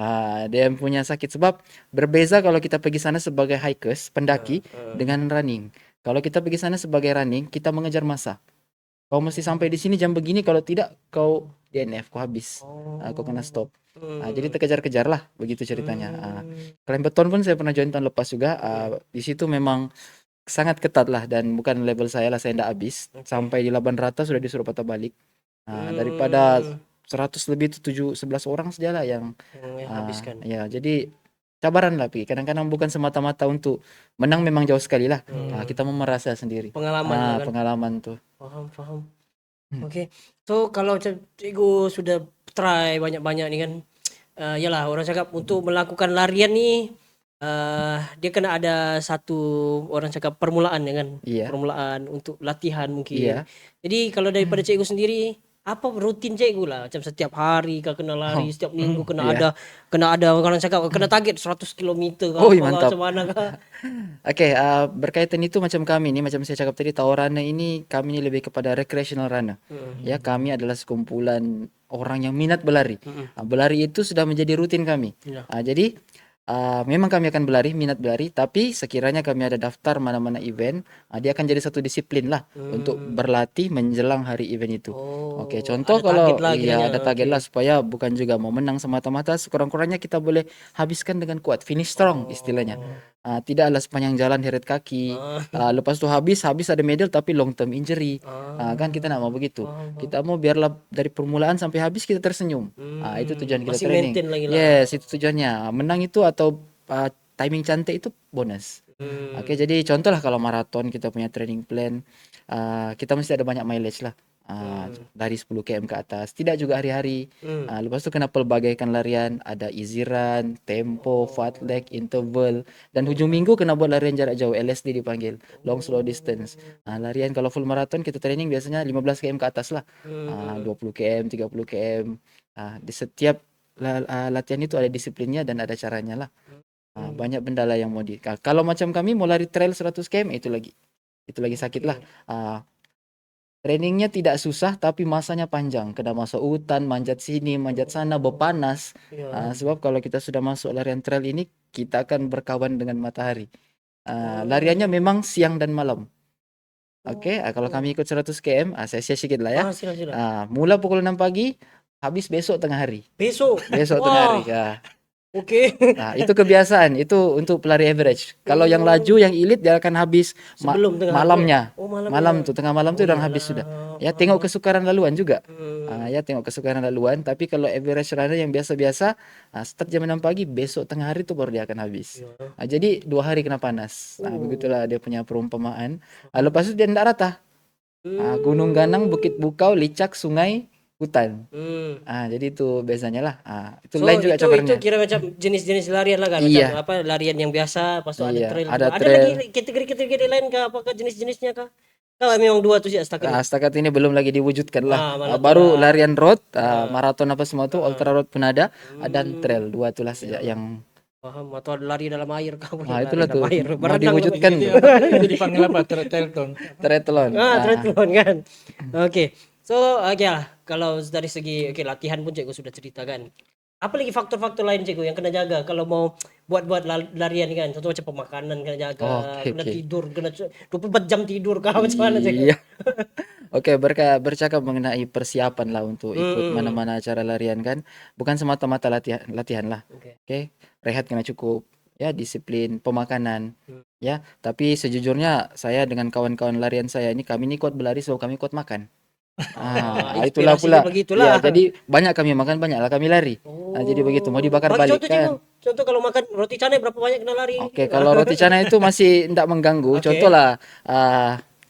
Dia yang punya sakit sebab berbeza kalau kita pergi sana sebagai hikers, pendaki dengan running. Kalau kita pergi sana sebagai running, kita mengejar masa. Kau mesti sampai di sini jam begini, kalau tidak kau DNF, kau habis. Kau kena stop. Jadi terkejar-kejar lah, begitu ceritanya. Climb beton pun saya pernah join tahun lepas juga. Di situ memang sangat ketat lah dan bukan level saya lah, saya tidak habis. Sampai di Laban Rata sudah disuruh patah balik. Daripada 100 lebih itu 11 orang saja lah yang habiskan. Ya, jadi cabaran lah Pi. Kadang-kadang bukan semata-mata untuk menang, memang jauh sekali lah. Kita mau merasa sendiri. Pengalaman lah kan. Pengalaman tuh. Faham. Oke. So kalau cikgu sudah try banyak-banyak nih kan, yalah orang cakap untuk melakukan larian nih dia kena ada satu orang cakap permulaan ya kan. Iya. Permulaan untuk latihan mungkin. Iya. Jadi kalau daripada cikgu sendiri, apa rutin cikgu lah, macam setiap hari kah kena lari, setiap minggu kena ada orang cakap kena target 100 km kah, mantap. macam mana kah? Oke, berkaitan itu macam kami ini, macam saya cakap tadi, Tawa Runner ini kami ini lebih kepada recreational runner. Ya, kami adalah sekumpulan orang yang minat berlari. Berlari itu sudah menjadi rutin kami. Jadi memang kami akan berlari, minat berlari, tapi sekiranya kami ada daftar mana-mana event, dia akan jadi satu disiplin lah untuk berlatih menjelang hari event itu. Oke, contoh kalau ada target lah, supaya bukan juga mau menang semata-mata, sekurang-kurangnya kita boleh habiskan dengan kuat, finish strong istilahnya. Tidaklah sepanjang jalan heret kaki, lepas tu habis ada medal tapi long term injury. Kan kita nak mau begitu. Kita mau biarlah dari permulaan sampai habis kita tersenyum. Itu tujuan kita Masih training. maintain lagi lah. Yes, itu tujuannya. Menang itu atau timing cantik itu bonus. Oke, jadi contoh lah kalau maraton kita punya training plan, kita mesti ada banyak mileage lah. Dari 10 km ke atas, tidak juga hari-hari. Lepas tu kena pelbagaikan larian, ada easy run, tempo, fartlek, interval, dan hujung minggu kena buat larian jarak jauh, LSD dipanggil, long slow distance. Larian kalau full maraton kita training biasanya 15 km ke atas lah, 20 km, 30 km. Di setiap latihan itu ada disiplinnya dan ada caranya lah. Banyak benda lah yang mau kalau macam kami mau lari trail 100 km itu lagi sakit lah. Trainingnya tidak susah tapi masanya panjang, kena masuk hutan, manjat sini, manjat sana, berpanas. Sebab kalau kita sudah masuk larian trail ini, kita akan berkawan dengan matahari. Lariannya memang siang dan malam. Oke, kalau kami ikut 100 km, saya share sedikit lah ya. Silakan. Mula pukul 6 pagi, habis besok tengah hari. Besok Tengah hari. Oke. Itu kebiasaan, itu untuk pelari average. Kalau yang laju, yang elite, dia akan habis Sebelum tengah malamnya. malamnya. Malam tuh, tengah malam tuh udah habis sudah. Ya, tengok kesukaran laluan juga. Tengok kesukaran laluan. Tapi kalau average runner yang biasa-biasa, start jam 6 pagi, besok tengah hari tuh baru dia akan habis. Jadi 2 hari kena panas. Begitulah dia punya perumpamaan. Lepas itu dia tidak rata. Gunung Ganang, Bukit Bukau, Licak, sungai, hutan. Jadi itu biasanya lah. Itu lain juga cabarnya. Itu kira macam jenis-jenis larian lah kan. Iya. Macam apa larian yang biasa, pas ada trail. Ada Ada trail. lagi kategori-kategori lain kah? Apakah jenis-jenisnya kah? Kalau memang 2 tuh sih setakat. Setakat ini belum lagi diwujudkan lah. Malah Baru larian road, maraton apa semua tuh, ultra road pun ada, dan trail. 2 itulah sejak yang Paham, atau lari dalam air kah? itulah tuh. Mau Berenang diwujudkan lah, Itu dipanggil apa? Triathlon. triathlon. triathlon kan. Oke. So, lah. Kalau dari segi latihan pun cikgu sudah ceritakan. Apa lagi faktor-faktor lain cikgu yang kena jaga kalau mau buat larian kan? Contoh macam pemakanan kena jaga, kena tidur, kena 24 jam tidur kah macam mana cikgu? Iya. Bercakap mengenai persiapan lah untuk ikut mana-mana acara larian kan. Bukan semata-mata latihan lah. Oke. Rehat kena cukup. Ya, disiplin pemakanan. Ya, tapi sejujurnya saya dengan kawan-kawan larian saya ini, kami ini kuat berlari sebab kami kuat makan. Itulah pula. Ya, jadi banyak kami makan, banyaklah kami lari. Jadi begitu, mau dibakar balik kan. Contoh kalau makan roti canai berapa banyak kena lari? Oke, kalau roti canai itu masih tidak mengganggu. Contoh lah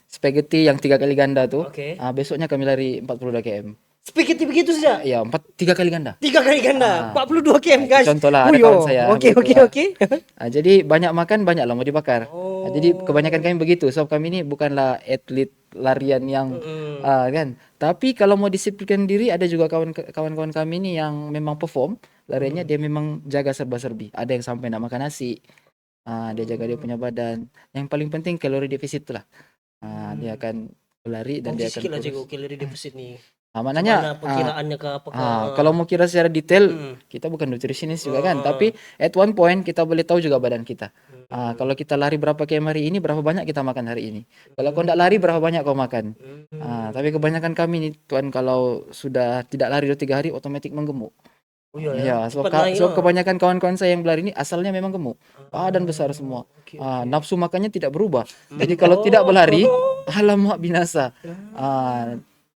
spaghetti yang 3 kali ganda tuh. Besoknya kami lari 42 km. Spaghetti begitu saja. Ya, 3 kali ganda. 3 kali ganda. 42 km guys. Contoh lah, ada Uyo. kawan saya, Oke begitu oke lah. oke. Jadi banyak makan, banyak lah mau dibakar. Jadi Oh. kebanyakan kami begitu. So kami ini bukanlah atlet larian yang kan. Tapi kalau mau disiplinkan diri, ada juga kawan-kawan kami ini yang memang perform lariannya, dia memang jaga serba-serbi. Ada yang sampai nak makan nasi. Dia jaga dia punya badan. Yang paling penting kalori defisit tu lah. Dia akan berlari dan dia Kongsi akan sikit lah kurus. cikgu kalori defisit ni. Maknanya Mana perkiraannya ke apakah kalau mau kira secara detail, kita bukan nutritionist juga kan, tapi at one point kita boleh tahu juga badan kita. Kalau kita lari berapa km hari ini, berapa banyak kita makan hari ini. Kalau kau tidak lari, berapa banyak kau makan. Tapi kebanyakan kami nih Tuan, kalau sudah tidak lari 2-3 hari, otomatis menggemuk. Oh iya Ya, sebab, cepat naik sebab lah. kebanyakan kawan-kawan saya yang berlari ini asalnya memang gemuk. Badan besar semua. Oke. Nafsu makannya tidak berubah. Jadi kalau tidak berlari, alamak binasa.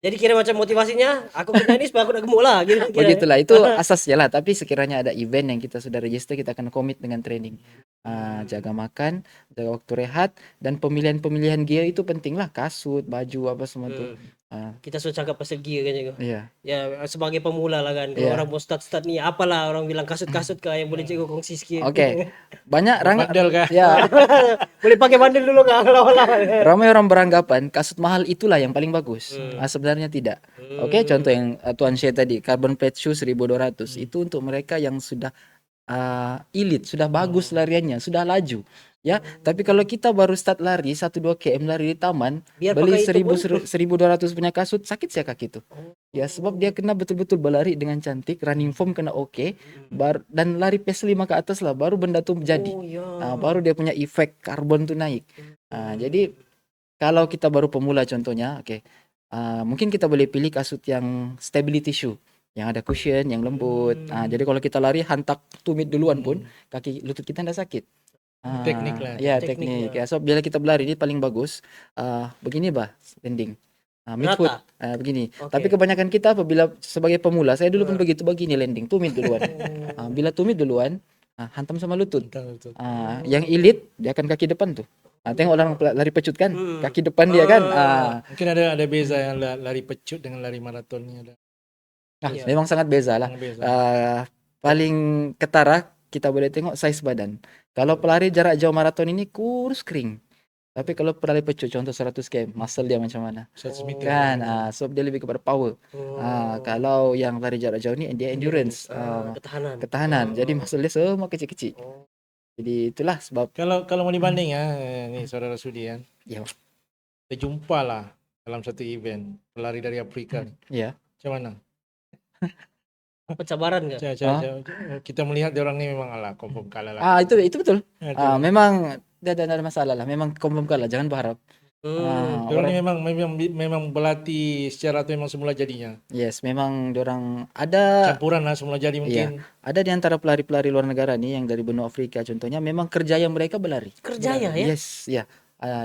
Jadi kira macam motivasinya, aku kena ini supaya aku nak gemuk lah gitu kira. Begitulah, itu asasnya lah. Tapi sekiranya ada event yang kita sudah register, kita akan komit dengan training. Jaga makan, jaga waktu rehat, dan pemilihan-pemilihan gear itu penting lah. Kasut, baju, apa semua tu. Kita sudah cakap pasal gear kan cikgu. Iya. Ya sebagai pemula lah kan. Kalau Iya. orang mau start ni apalah orang bilang kasut-kasut kah yang boleh cikgu kongsi sikit. Oke. Banyak Bandel kah? ya, Boleh pakai bandel dulu kah awal-awal. ramai orang beranggapan kasut mahal itulah yang paling bagus. Sebenarnya tidak. Oke, contoh yang Tuan share tadi, carbon plate shoe 1.200 itu untuk mereka yang sudah elite, sudah bagus lariannya, sudah laju. Ya, tapi kalau kita baru start lari 1-2 km lari di taman, Biar beli pakai itu 1.200 punya kasut, sakit saya kaki itu. Ya, sebab dia kena betul-betul berlari dengan cantik, running form kena oke, dan lari pace 5 ke atas lah, baru benda tu jadi. Oh ya. Baru dia punya efek karbon tu naik. Jadi kalau kita baru pemula contohnya, oke, mungkin kita boleh pilih kasut yang stability shoe, yang ada cushion, yang lembut. Jadi kalau kita lari hantak tumit duluan pun, kaki lutut kita tidak sakit. Teknik lah. Ya, Teknik teknik. Ya, so bila kita berlari ini paling bagus begini bah, landing. Mid foot begini. Oke. Tapi kebanyakan kita apabila sebagai pemula, saya dulu pun begitu, begini landing, tumit duluan. Bila tumit duluan, hantam sama lutut. Betul. Yang elite dia akan kaki depan tuh. Tengok orang lari pecut kan, kaki depan dia kan. Mungkin ada beza yang lari pecut dengan lari maraton ni ada. Memang sangat beza lah. Sangat beza. Paling ketara kita boleh tengok size badan. Kalau pelari jarak jauh maraton ini kurus kering. Tapi kalau pelari pecut contoh 100 km, muscle dia macam mana? 100 meter. Kan, so dia lebih kepada power. Kalau yang lari jarak jauh ni dia endurance, ketahanan. Jadi muscle dia semua kecil-kecil. Jadi itulah sebab Kalau mau dibanding ni saudara Sudi kan. ya, Kita jumpa lah dalam satu event pelari dari Afrika ni. ya. Macam mana? Pencabaran ke? Kita melihat dia orang ni memang alah confirm kalah lah. Itu betul. Itu. Memang dia ada masalah lah. Memang confirm kalah, jangan berharap. Dia orang ni memang berlatih secara tu memang semula jadinya. Yes, memang diorang ada Campuran lah semula jadi mungkin. ada di antara pelari-pelari luar negara nih yang dari benua Afrika contohnya, memang kerjaya mereka berlari. Kerjaya ya? Yes, ya.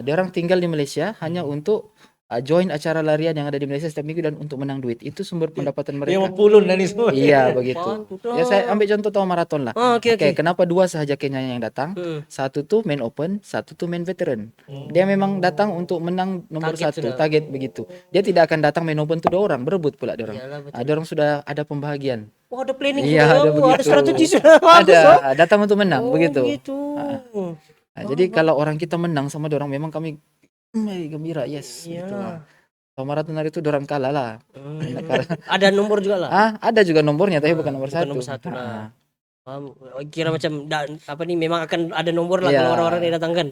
Diorang tinggal di Malaysia hanya untuk join acara larian yang ada di Malaysia setiap minggu dan untuk menang duit. Itu sumber pendapatan Dia mereka. mau pulun dan ni semua. Iya, begitu. Pantas. Ya, saya ambil contoh tahu maraton lah. Oke. Kenapa 2 sahaja Kenyanya yang datang? Satu tuh main open, satu tuh main veteran. Dia memang datang untuk menang nomor Target 1, sudah. target begitu. Dia tidak akan datang main open tuh 2 orang, berebut pula dia orang. Iyalah, betul. Dia orang sudah ada pembahagian. Oh, ada planning Iya, sudah. ada Ada begitu. strategi sudah. Bagus, oh. Ada, datang untuk menang, begitu. Begitu. Jadi kalau orang kita menang sama dia orang, memang kami gembira, yes. Iya. Gitu lah. Kalau maraton hari itu dia orang kalah lah. Ada nomor juga lah. Ada juga nomornya, tapi bukan nomor Bukan 1. nomor 1 lah. Paham? Kira macam apa ni memang akan ada nomor lah Iya. kalau orang-orang didatangkan.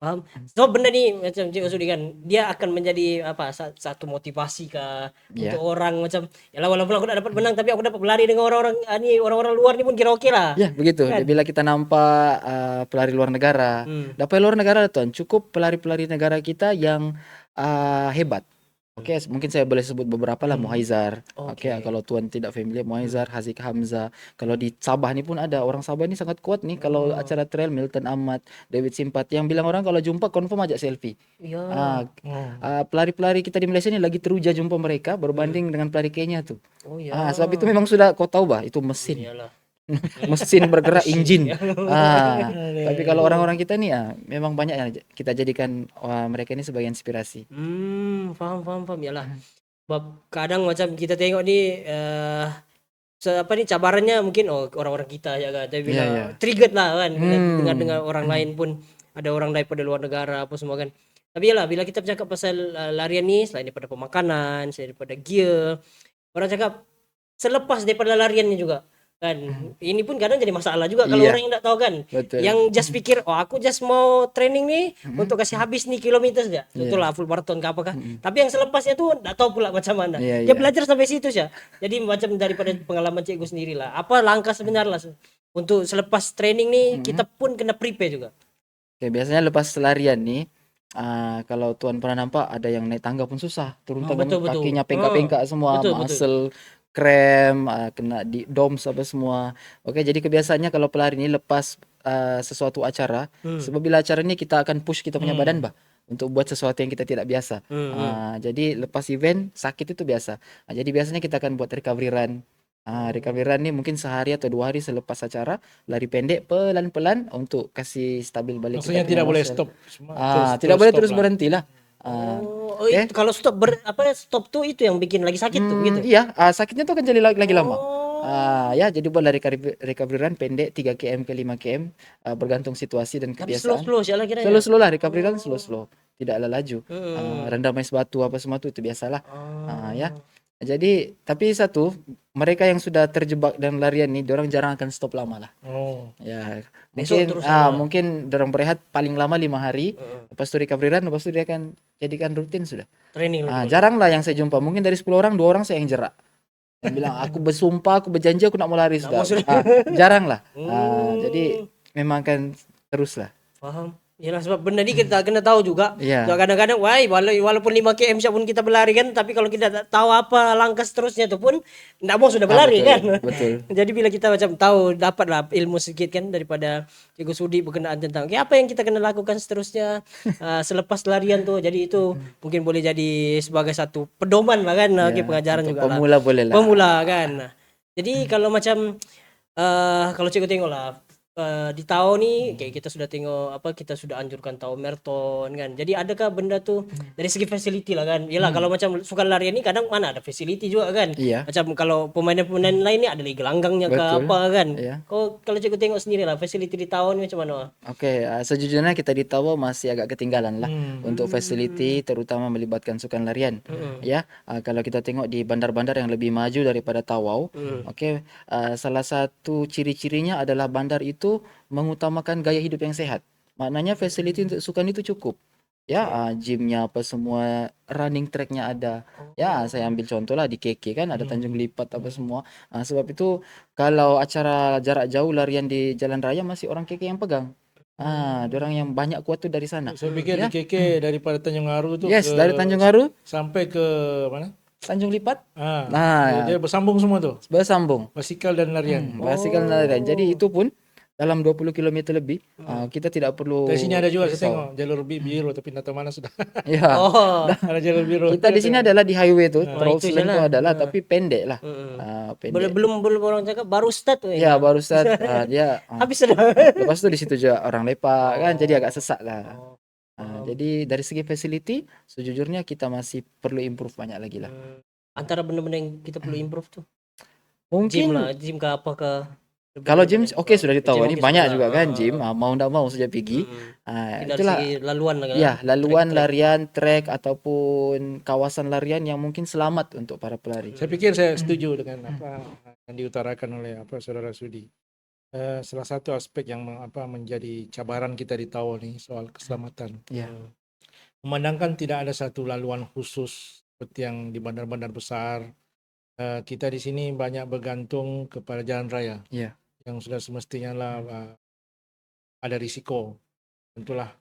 Paham? So benda ni macam Cik Usudi kan, dia akan menjadi apa satu motivasi kah Iya. untuk orang macam yalah walaupun aku tak dapat menang tapi aku dapat berlari dengan orang-orang ni orang-orang luar ni pun kira okey lah. Ya, begitu. Bila kita nampak pelari luar negara, dapat luar negara tuan, cukup pelari-pelari negara kita yang hebat. Oke, mungkin saya boleh sebut beberapa lah. Muhaizar. Oke, kalau tuan tidak familiar, Muhaizar, Haziq Hamzah. Kalau di Sabah ni pun ada orang Sabah ni sangat kuat nih. Kalau acara trail, Milton Ahmad, David Simpat, yang bilang orang kalau jumpa confirm ajak selfie. Ya. Pelari-pelari kita di Malaysia ni lagi teruja jumpa mereka berbanding dengan pelari Kenya tu. Oh ya. Sebab itu memang sudah kau tahu bah, itu mesin. Iyalah. Mesin bergerak, engine. Tapi kalau orang-orang kita ni memang banyak yang kita jadikan mereka ini sebagai inspirasi. Faham. Yalah. Sebab kadang macam kita tengok ni apa nih cabarannya mungkin orang-orang kita ya kan. Tapi bila triggered lah kan bila dengar-dengar orang lain pun ada orang daripada luar negara apa semua kan. Tapi yalah bila kita bercakap pasal larian ni selain daripada pemakanan, selain daripada gear, orang cakap selepas daripada lariannya juga kan. Ini pun kadang jadi masalah juga kalau orang yang tak tahu kan. Betul. Yang just pikir aku just mau training nih untuk kasih habis nih kilometer saja. Contohlah full marathon ke apakah. Tapi yang selepasnya tuh enggak tahu pula macam mana. Dia belajar sampai situ saja. Jadi macam daripada pengalaman cikgu sendiri lah. Apa langkah sebenarnya lah untuk selepas training nih kita pun kena prepare juga. Oke, biasanya lepas larian nih kalau tuan pernah nampak ada yang naik tangga pun susah, turun tangga betul. kakinya pengkak-pengkak semua, Betul. muscle cramp, kena di DOMS apa semua. Oke, jadi kebiasaannya kalau pelari ini lepas sesuatu acara, sebab bila acara ini kita akan push kita punya badan untuk buat sesuatu yang kita tidak biasa. Jadi lepas event sakit itu biasa. Jadi biasanya kita akan buat recovery run. Recovery run ni mungkin sehari atau 2 hari selepas acara, lari pendek pelan-pelan untuk kasih stabil balik. Maksudnya kita punya tidak boleh muscle. stop. Tidak boleh stop terus lah. berhenti lah. Itu kalau stop tuh itu yang bikin lagi sakit tuh gitu. Iya, sakitnya tuh akan jadi lagi lama. Ya, jadi buat lari recovery run pendek 3 km ke 5 km, bergantung situasi dan Tapi kebiasaan. slow sih lah kira. Slow lah recovery run, slow. Tidaklah laju. Rendam ais batu apa semua tuh itu biasalah. Ya. Jadi tapi satu, mereka yang sudah terjebak dan larian nih, dorang jarang akan stop lama lah. Ya, Besok mungkin terus sama. mungkin dorang berehat paling lama 5 hari, lepas itu recovery run, lepas itu dia akan jadikan rutin sudah. Training lagi. Jarang lah yang saya jumpa, mungkin dari 10 orang 2 orang saya yang jerak. Yang bilang aku bersumpah, aku berjanji aku nak mau lari sudah. Jarang lah. Jadi memang akan terus lah. Faham. Yalah sebab benda ni kita kena tahu juga. Iya. So, kadang-kadang walaupun 5 km siap pun kita berlari kan, tapi kalau kita tak tahu apa langkah seterusnya tu pun enggak mau sudah berlari betul, kan. betul. Jadi bila kita macam tahu dapatlah ilmu sedikit kan daripada Cikgu Sudi berkenaan tentang apa yang kita kena lakukan seterusnya selepas larian tu. Jadi itu mungkin boleh jadi sebagai satu pedoman lah kan. Pengajaran Untuk juga lah. pemula boleh lah. Pemula kan. Jadi kalau macam kalau cikgu tengok lah di tahun ni kayak kita sudah tengok kita sudah anjurkan tahun marathon kan. Jadi adakah benda tu dari segi facility lah kan. Yalah kalau macam sukan larian ni kadang mana ada facility juga kan. Iya. Macam kalau pemain-pemain lain ni ada lagi gelanggangnya ke Betul. apa kan. Iya. Kalau cikgu tengok sendiri lah facility di tahun ni macam mana? Oke, sejujurnya kita di Tawau masih agak ketinggalan lah untuk facility, terutama melibatkan sukan larian. Ya, kalau kita tengok di bandar-bandar yang lebih maju daripada Tawau, oke, salah satu ciri-cirinya adalah bandar itu mengutamakan gaya hidup yang sehat. Maknanya facility untuk sukan itu cukup. Ya, gymnya apa semua, running tracknya ada. Ya, saya ambil contoh lah di KK kan ada Tanjung Lipat apa semua. Sebab itu kalau acara jarak jauh larian di jalan raya masih orang KK yang pegang. Dorang yang banyak kuat tuh dari sana. Saya pikir di KK daripada Tanjung Aru tu Yes, dari Tanjung Aru sampai ke mana? Tanjung Lipat. Dia bersambung semua tu. Bersambung. Basikal dan larian. Basikal dan larian. Jadi itu pun dalam 20 km lebih, kita tidak perlu Dari sini ada juga saya risau. tengok jalur biru tapi tak tahu mana sudah. Ya. Ada jalur biru. Kita di sini adalah di highway tuh, Trolls itu Lane je tuh lah. adalah tapi pendek lah. Pendek. Belum orang cakap baru start tu. Ya, baru start dia Habis sudah. lepas tu di situ juga orang lepak kan, jadi agak sesak lah. Jadi dari segi facility sejujurnya kita masih perlu improve banyak lagi lah. Antara benda-benda yang kita perlu improve tu. Mungkin Gym ke apa ke. kalau gym oke sudah ditahu Gym ini okey banyak sudah juga lah. kan gym, mau ndak mau saja pergi. Dari Itulah segi laluan lah kan. ya laluan larian, trek ataupun kawasan larian yang mungkin selamat untuk para pelari. Saya pikir saya setuju dengan apa yang diutarakan oleh Saudara Sudi. Salah satu aspek yang menjadi cabaran kita di Tawau ni soal keselamatan. Ya. Memandangkan tidak ada satu laluan khusus seperti yang di bandar-bandar besar. Kita di sini banyak bergantung kepada jalan raya. Ya. Yang sudah semestinya lah ada risiko. Tentulah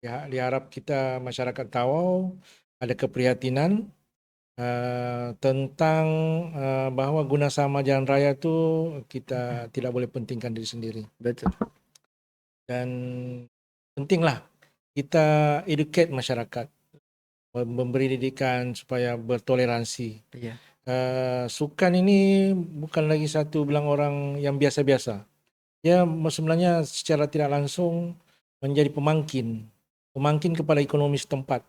diharap kita masyarakat Tawau ada keprihatinan tentang bahawa guna sama jalan raya tu kita tidak boleh pentingkan diri sendiri. Betul. Dan pentinglah kita educate masyarakat, memberi didikan supaya bertoleransi. Iya. Sukan ini bukan lagi satu bilang orang yang biasa-biasa. Ya sebenarnya secara tidak langsung menjadi pemangkin kepada ekonomi setempat.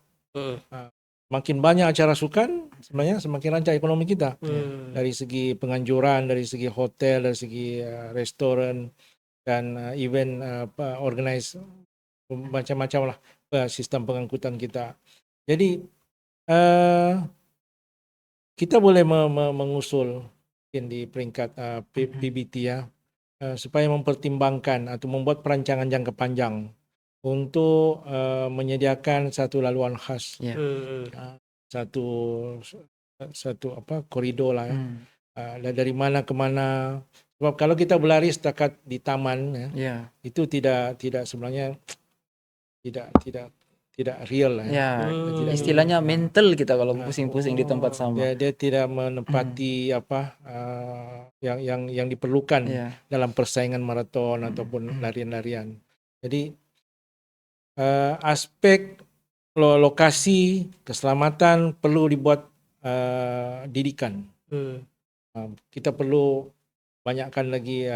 Makin banyak acara sukan, sebenarnya semakin lancar ekonomi kita. Hmm. Dari segi penganjuran, dari segi hotel, dari segi restoran dan event organize macam-macam lah sistem pengangkutan kita. Jadi kita boleh mengusul mungkin di peringkat PBT ya, supaya mempertimbangkan atau membuat perancangan jangka panjang untuk menyediakan satu laluan khas, Ya. satu koridor lah ya. Dari mana ke mana. Sebab kalau kita berlari setakat di taman ya, Ya. itu tidak sebenarnya tidak real lah ya. Ya, Tidak istilahnya mental kita kalau pusing-pusing di tempat sama. Dia tidak menepati yang diperlukan Ya. dalam persaingan maraton ataupun larian-larian. Jadi aspek lokasi keselamatan perlu dibuat didikan. Kita perlu banyakkan lagi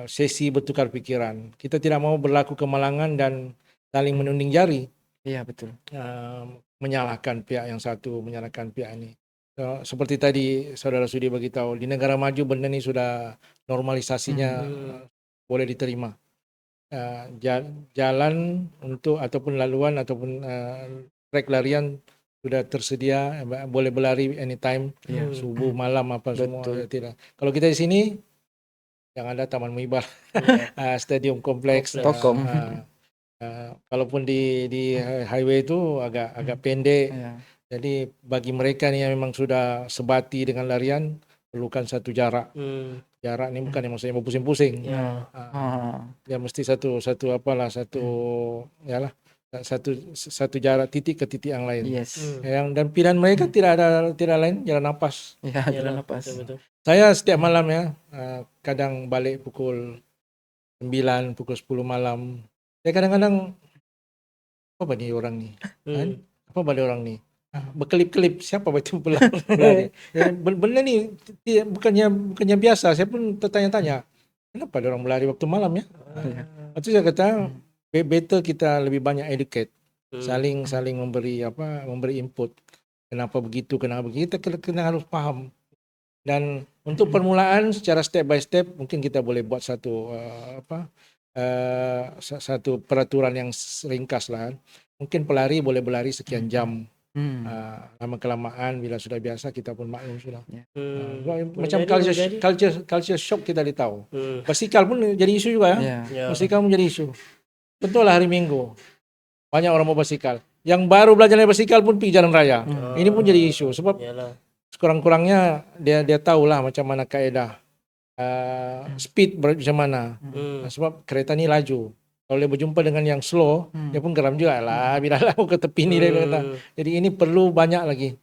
sesi bertukar pikiran. Kita tidak mau berlaku kemalangan dan saling menunding jari. Iya, betul. Menyalahkan pihak yang satu, menyalahkan pihak ini. Seperti tadi Saudara Sudi beritahu, di negara maju benda ini sudah normalisasinya boleh diterima. Jalan untuk ataupun laluan ataupun trek larian sudah tersedia, boleh berlari anytime, subuh, malam apa semua. Tidak. Kalau kita di sini yang ada Taman Muibah, stadium kompleks. Tokom. Kalaupun di highway itu agak pendek. Ya. Jadi bagi mereka nih yang memang sudah sebati dengan larian, perlukan satu jarak. Jarak ini bukan yang maksudnya mau pusing-pusing. Ya mesti satu jarak titik ke titik yang lain. Yes. Dan pilihan mereka tidak lain jalan napas. Ya, jalan napas. Betul. Saya setiap malam ya, kadang balik pukul 9, pukul 10 malam. Saya kadang-kadang, apa balik orang ni? Apa balik orang ni? Berkelip-kelip, siapa itu pelari? Benda ni bukannya biasa. Saya pun tertanya-tanya, kenapa ada orang berlari waktu malam ya? Lepas tu saya kata, better kita lebih banyak educate, saling memberi input. Kenapa begitu, kenapa begitu, kita kena harus faham. Dan untuk permulaan secara step by step mungkin kita boleh buat satu peraturan yang ringkas lah. Mungkin pelari boleh berlari sekian jam. Lama kelamaan bila sudah biasa kita pun maklum sudah. Macam culture shock kita tahu. Basikal pun jadi isu juga ya. Basikal pun jadi isu. Betul lah hari Minggu banyak orang mau basikal. Yang baru belajar naik basikal pun pergi jalan raya. Ini pun jadi isu sebab sekurang-kurangnya dia tahulah macam mana kaedah speed macam mana. Sebab kereta ni laju. Kalau dia berjumpa dengan yang slow, dia pun geram juga lah. Bila lah ke tepi ni dia kata. Jadi ini perlu banyak lagi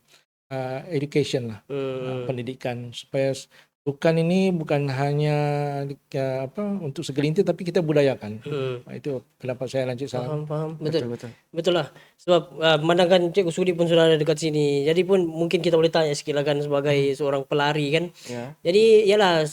education lah, pendidikan supaya bukan hanya untuk segelintir tapi kita budayakan. Itu pendapat saya lanjut salam. Faham. Betul lah. Sebab memandangkan Cikgu Sudi pun sudah ada dekat sini. Jadi pun mungkin kita boleh tanya sikit lah kan sebagai seorang pelari kan. Jadi yalah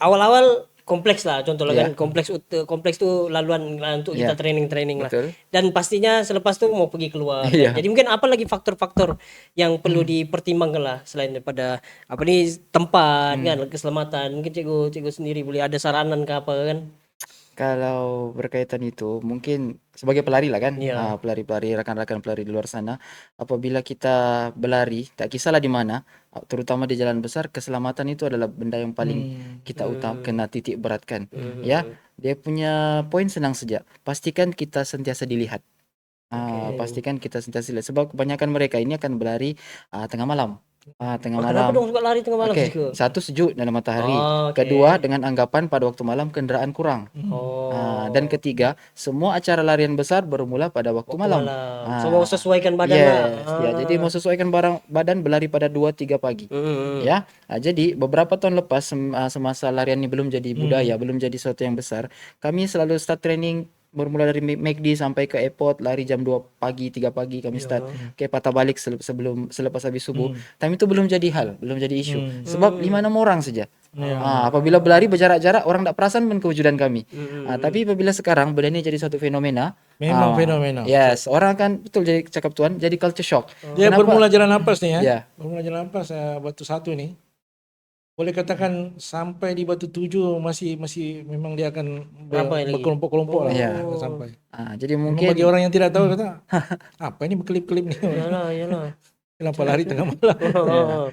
awal-awal kompleks lah contoh lah kan kompleks tu laluan untuk kita training lah. Dan pastinya selepas tu mau pergi keluar. Jadi mungkin apa lagi faktor-faktor yang perlu dipertimbangkan lah selain daripada tempat kan keselamatan. Mungkin cikgu sendiri boleh ada saranan ke apa kan? Kalau berkaitan itu mungkin sebagai pelari lah kan, pelari-pelari, rakan-rakan pelari di luar sana, apabila kita berlari, tak kisahlah di mana, terutama di jalan besar, keselamatan itu adalah benda yang paling kita kena titik beratkan. Ya, dia punya poin senang saja. Pastikan kita sentiasa dilihat. Pastikan kita sentiasa dilihat. Sebab kebanyakan mereka ini akan berlari tengah malam. Tengah malam. Kenapa dong suka lari tengah malam? Satu, sejuk dalam matahari. Kedua, dengan anggapan pada waktu malam kendaraan kurang. Dan ketiga, semua acara larian besar bermula pada waktu malam. So mau sesuaikan badan lah. Jadi mau sesuaikan badan berlari pada 2-3 pagi. Ya. Jadi beberapa tahun lepas semasa larian ini belum jadi budaya, belum jadi sesuatu yang besar, kami selalu start training bermula dari McD sampai ke airport, lari jam 2 pagi, 3 pagi kami start. Patah balik selepas habis subuh. Time itu belum jadi hal, belum jadi isu. Sebab 5-6 orang saja. Apabila berlari berjarak-jarak, orang tak perasan pun kewujudan kami. Tapi apabila sekarang benda ini jadi suatu fenomena, Memang fenomena. yes, orang akan betul jadi cakap Tuan, jadi culture shock. Dia bermula jalan nafas nih ya. Ya. Bermula jalan nafas Batu 1 nih. Boleh katakan sampai di Batu 7 masih memang dia akan Ramai lagi. berkelompok-kelompok lah Iya. sampai. Jadi Memang mungkin bagi orang yang tidak tahu kata, apa ini berkelip-kelip nih? Yalah. Kenapa lari tengah malam?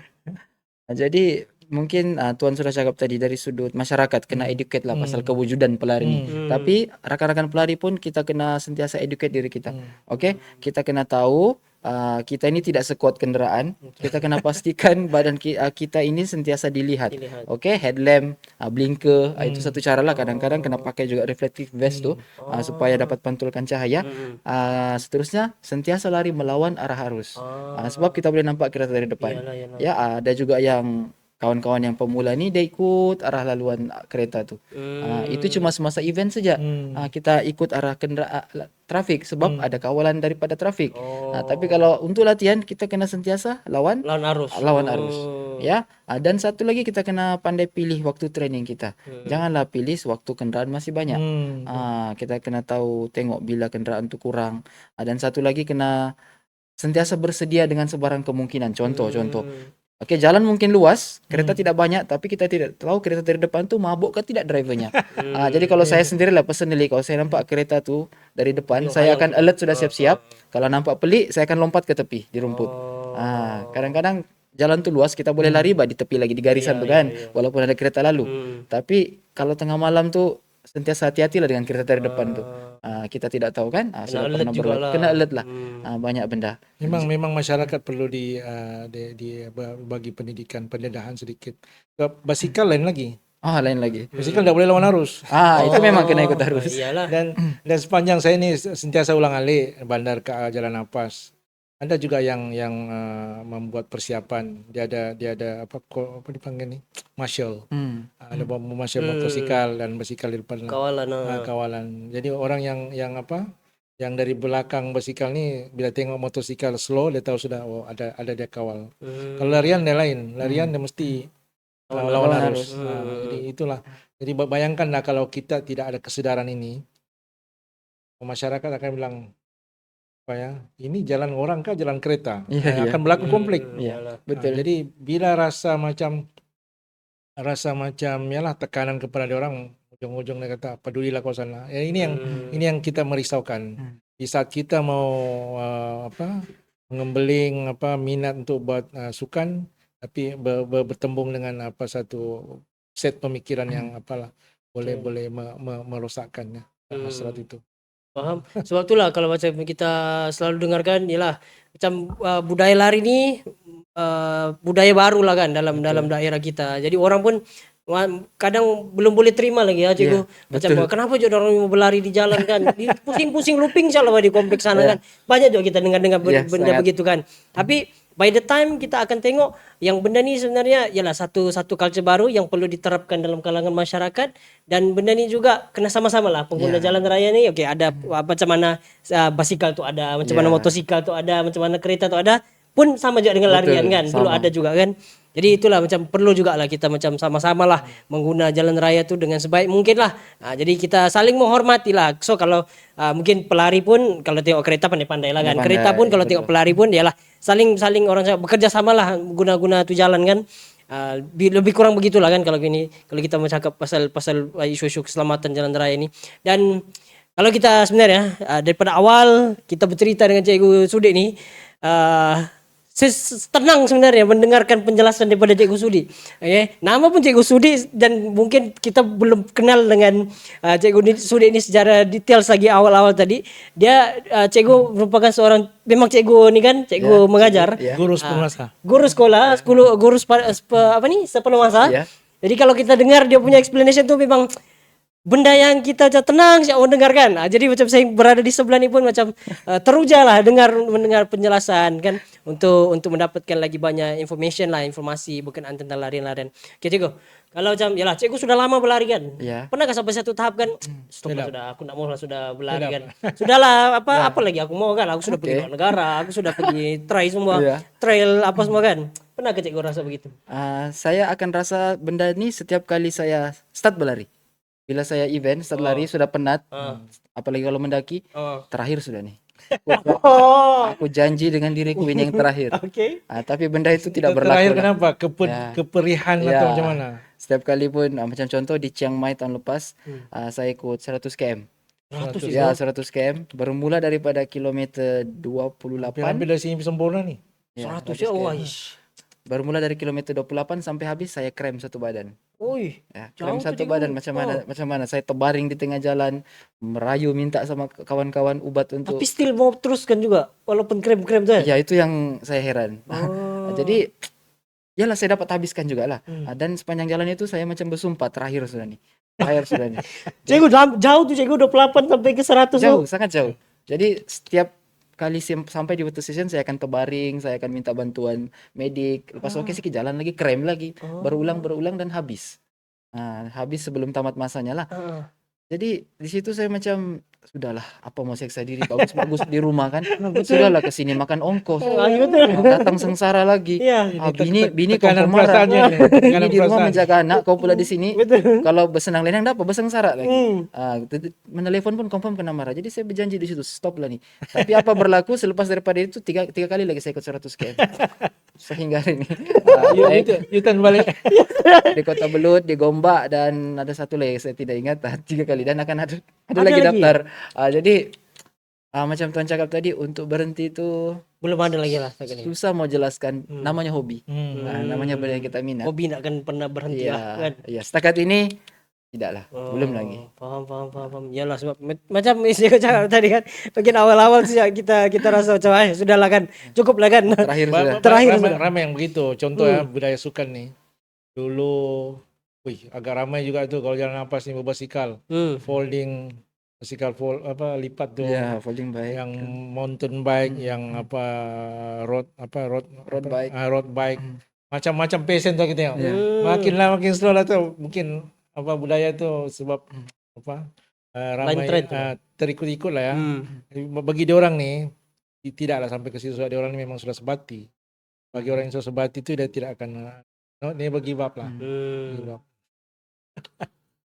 Jadi mungkin Tuan sudah cakap tadi dari sudut masyarakat kena educate lah pasal kewujudan pelari ni. Tapi rakan-rakan pelari pun kita kena sentiasa educate diri kita. Okey, kita kena tahu kita ini tidak sekuat kenderaan. Kita kena pastikan badan kita ini sentiasa dilihat. Okey, headlamp, blinker, itu satu cara lah. Kadang-kadang kena pakai juga reflective vest tu supaya dapat pantulkan cahaya. Seterusnya sentiasa lari melawan arah arus. Sebab kita boleh nampak kereta dari depan. Yalah. Ya, ada juga yang kawan-kawan yang pemula ni dia ikut arah laluan kereta tu. Itu cuma semasa event saja. Kita ikut arah trafik sebab ada kawalan daripada trafik. Tapi kalau untuk latihan kita kena sentiasa lawan Lawan arus. Ya. Dan satu lagi kita kena pandai pilih waktu training kita. Janganlah pilih waktu kenderaan masih banyak. Kita kena tahu tengok bila kenderaan tu kurang. Dan satu lagi kena sentiasa bersedia dengan sebarang kemungkinan. Contoh. Okey, jalan mungkin luas, kereta tidak banyak, tapi kita tidak tahu kereta dari depan tu mabuk ke tidak drivernya. Jadi kalau saya sendirilah personally, kalau saya nampak kereta tu dari depan, saya akan alert sudah siap-siap. Kalau nampak pelik, saya akan lompat ke tepi di rumput. Kadang-kadang jalan tu luas, kita boleh lari di tepi lagi di garisan tu kan, walaupun ada kereta lalu. Tapi kalau tengah malam tu sentiasa hati-hatilah dengan kereta dari depan tu. Kita tidak tahu kan, sudah alert pernah jugalah. kena alert lah. Banyak benda. Memang masyarakat perlu di bagi pendidikan pendedahan sedikit. Basikal lain lagi. Lain lagi. Basikal tidak boleh lawan arus. Itu memang kena ikut arus. Iyalah. Dan sepanjang saya ini sentiasa ulang alik bandar ke jalan nafas. Ada juga yang membuat persiapan. Dia ada apa dipanggil ni? Marshal. Ada marshal motosikal dan basikal di depan. Kawalan. Jadi orang yang yang dari belakang basikal ni bila tengok motosikal slow dia tahu sudah ada dia kawal. Kalau larian dia lain. Larian dia mesti lawan arus. Jadi itulah. Jadi bayangkanlah kalau kita tidak ada kesedaran ini, masyarakat akan bilang ini jalan orang kah jalan kereta? Akan berlaku konflik. Betul. Jadi bila rasa macam yalah tekanan kepada dia orang, ujung-ujung dia kata pedulilah kawasan lah. Ini yang kita merisaukan. Di saat kita mau mengembeling minat untuk buat sukan, tapi bertembung dengan satu set pemikiran yang boleh merosakkan hasrat itu. Faham. Sebab itulah kalau macam kita selalu dengarkan ialah macam budaya lari ni budaya baru lah kan dalam daerah kita. Jadi orang pun kadang belum boleh terima lagi ya cikgu. Macam kenapa je orang mau berlari di jalan kan? Pusing-pusing looping salah di kompleks sana kan. Banyak juga kita dengar benda begitu kan. Tapi by the time kita akan tengok yang benda ni sebenarnya ialah satu culture baru yang perlu diterapkan dalam kalangan masyarakat, dan benda ni juga kena sama-sama lah pengguna jalan raya ni. Okey, ada macam mana basikal tu ada, macam mana motosikal tu ada, macam mana kereta tu ada, pun sama juga dengan larian kan. Perlu ada juga kan. Jadi itulah macam perlu jugalah kita macam sama-sama lah mengguna jalan raya tu dengan sebaik mungkin lah. Jadi kita saling menghormati lah. So kalau mungkin pelari pun kalau tengok kereta pandai-pandai lah kan. Kereta pun kalau tengok pelari pun dialah saling orang bekerja sama lah guna tu jalan kan. Lebih kurang begitulah kan kalau kita mau cakap pasal isu-isu keselamatan jalan raya ni. Dan kalau kita sebenarnya daripada awal kita bercerita dengan Cikgu Sudi ni, tenang sebenarnya mendengarkan penjelasan daripada Cikgu Sudi. Okay. Nama pun Cikgu Sudi dan mungkin kita belum kenal dengan Cikgu Sudi ini secara detail lagi awal-awal tadi. Dia Cikgu merupakan seorang, memang Cikgu ni kan, Cikgu mengajar. Guru penguasa. Guru sekolah, guru sepenuh masa. Jadi kalau kita dengar dia punya explanation tu memang benda yang kita macam tenang siap mendengarkan. Jadi macam saya berada di sebelah ni pun macam teruja lah mendengar penjelasan kan untuk mendapatkan lagi banyak informasi berkenaan tentang larian-larian. Okay cikgu, kalau macam yalah cikgu sudah lama berlari kan? Ya. Pernahkah sampai satu tahap kan stop lah Sedap. sudah, aku nak mau lah sudah berlari kan. Sudahlah apa lagi aku mau kan, aku sudah pergi Okay. luar negara, aku sudah pergi try semua Ya. trail apa semua kan. Pernah ke cikgu rasa begitu? Saya akan rasa benda ni setiap kali saya start berlari. Bila saya event, start lari sudah penat. Apalagi kalau mendaki, terakhir sudah nih. Aku janji dengan diriku ini yang terakhir. Okey. Tapi benda itu tidak berlaku. Terakhir lah. kenapa? Ya. Keperihan Ya. atau macam mana? Setiap kali pun, macam contoh di Chiang Mai tahun lepas, saya ikut 100 km. 100 Ya, 100 km. Bermula daripada kilometer 28. Hampir dari sini sempurna ni. Ya, 100 ya, wah. ish. Bermula dari kilometer 28 sampai habis saya krem satu badan. Oi. Ya, Jauh krem tu, satu cikgu. badan macam mana saya terbaring di tengah jalan, merayu minta sama kawan-kawan ubat untuk Tapi still mau teruskan juga walaupun krem-krem tu kan? ya itu yang saya heran. Oh. Jadi yalah saya dapat habiskan juga lah. Dan sepanjang jalan itu saya macam bersumpah terakhir sudah nih. Terakhir sudah nih. Cikgu jauh tu cikgu 28 sampai ke 100 tu. Jauh, sangat jauh. Jadi setiap kali sampai di water station saya akan terbaring, saya akan minta bantuan medik. Lepas oke sikit jalan lagi, krem lagi, berulang dan habis. Habis sebelum tamat masanya lah. Heeh. Jadi di situ saya macam sudahlah, apa mau seksa diri bagus-bagus di rumah kan. Sudahlah ke sini makan ongkos. Betul. Datang sengsara lagi. Iya. Bini kau Tekanan pemarah. perasaannya ni. Bini Tekanan di rumah perasaan. menjaga anak, kau pula di sini. Betul. Kalau bersenang lenang dapat bersengsara lagi. Hmm. Menelepon pun confirm kena marah. Jadi saya berjanji di situ stop lah nih. Tapi apa berlaku selepas daripada itu tiga kali lagi saya ikut 100 km. Sehingga hari ini Yutan balik. di Kota Belut, di Gombak dan ada satu lagi saya tidak ingat 3 kali dan akan ada Ada lagi lagi? daftar. Jadi macam tuan cakap tadi untuk berhenti itu Belum ada lagi lah setakat ni. susah mau jelaskan. Namanya hobi. Namanya benda yang kita minat. Hobi nak kan pernah berhenti lah kan. Iya, setakat ini tidaklah, belum lagi. Faham. Yalah sebab macam saya cakap tadi kan. Mungkin awal-awal sejak kita rasa macam sudahlah kan. Cukup lah kan. Terakhir sudah. Terakhir ramai, sudah. ramai yang begitu. Contoh ya budaya sukan ni. Dulu, agak ramai juga tu kalau jalan napas ni berbasikal, folding, basikal lipat tu. Ya, folding bike. Yang mountain bike, yang road bike. road bike. Macam-macam passion tu kita tengok. Ya. Makin lama makin slow lah tu. Mungkin budaya tu sebab ramai trend tu. terikut-ikut lah ya. Bagi dia orang ni tidaklah sampai ke situ sebab dia orang ni memang sudah sebati. Bagi orang yang sudah sebati tu dia tidak akan dia bagi up lah. Give up.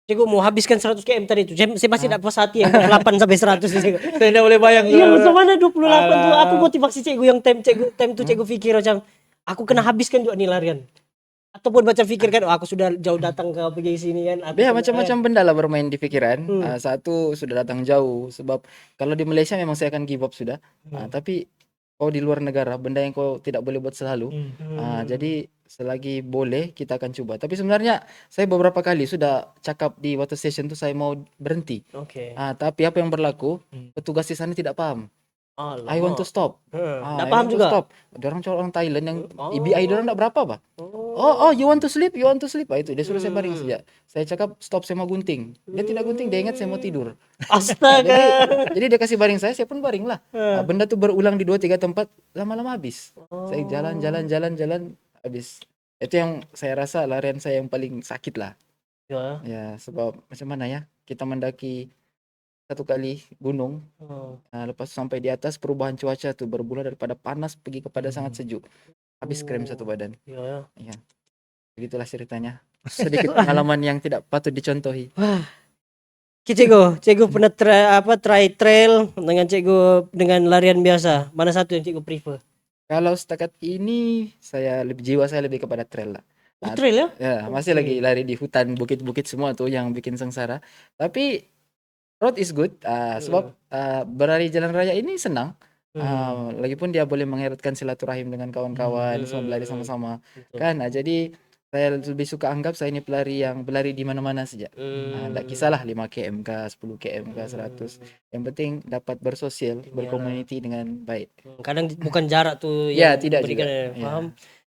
Cikgu mau habiskan 100 km tadi tu. Saya masih tak puas hati yang 8 sampai 100 ni cikgu. Saya tidak boleh bayang. Iya, macam mana 28 tu? Apa motivasi cikgu yang time tu cikgu fikir macam aku kena habiskan juga ni larian. Ataupun macam fikirkan aku sudah jauh datang ke pergi sini kan. Ya, macam-macam benda lah bermain di pikiran. Satu sudah datang jauh sebab kalau di Malaysia memang saya akan give up sudah. Tapi kau di luar negara benda yang kau tidak boleh buat selalu. Jadi selagi boleh kita akan cuba. Tapi sebenarnya saya beberapa kali sudah cakap di water station tu saya mau berhenti. Okey. Tapi apa yang berlaku? Petugas di sana tidak paham. I want to stop. Tak I faham want to juga. stop. Diorang orang Thailand yang EBI diorang tak berapa apa. Oh, you want to sleep? You want to sleep? Itu dia suruh saya baring sejak. Saya cakap stop, saya mau gunting. Dia tidak gunting, dia ingat saya mau tidur. Astaga. Jadi dia kasih baring saya pun baring lah. Benda tu berulang di 2-3 tempat, lama-lama habis. Saya jalan habis. Itu yang saya rasa larian saya yang paling sakit lah. Ya. Ya, sebab macam mana ya? Kita mendaki satu kali gunung, lepas sampai di atas perubahan cuaca tu bermula daripada panas pergi kepada sangat sejuk. Habis krem satu badan. Ya. Ya. Begitulah ceritanya. Sedikit pengalaman yang tidak patut dicontohi. Okay, cikgu pernah try trail dengan larian biasa. Mana satu yang cikgu prefer? Kalau setakat ini jiwa saya lebih kepada trail lah. Trail ya? Ya, masih lagi lari di hutan, bukit-bukit semua tuh yang bikin sengsara. Tapi road is good, sebab berlari jalan raya ini senang. Lagipun dia boleh mengeratkan silaturahim dengan kawan-kawan, semua berlari sama-sama. Kan, jadi saya lebih suka anggap saya ini pelari yang berlari di mana-mana saja. Tak kisahlah 5 km kah, 10 km kah, 100. Yang penting dapat bersosial, berkomuniti dengan baik. Kadang bukan jarak tu Ya, yang tidak berikan, juga. faham?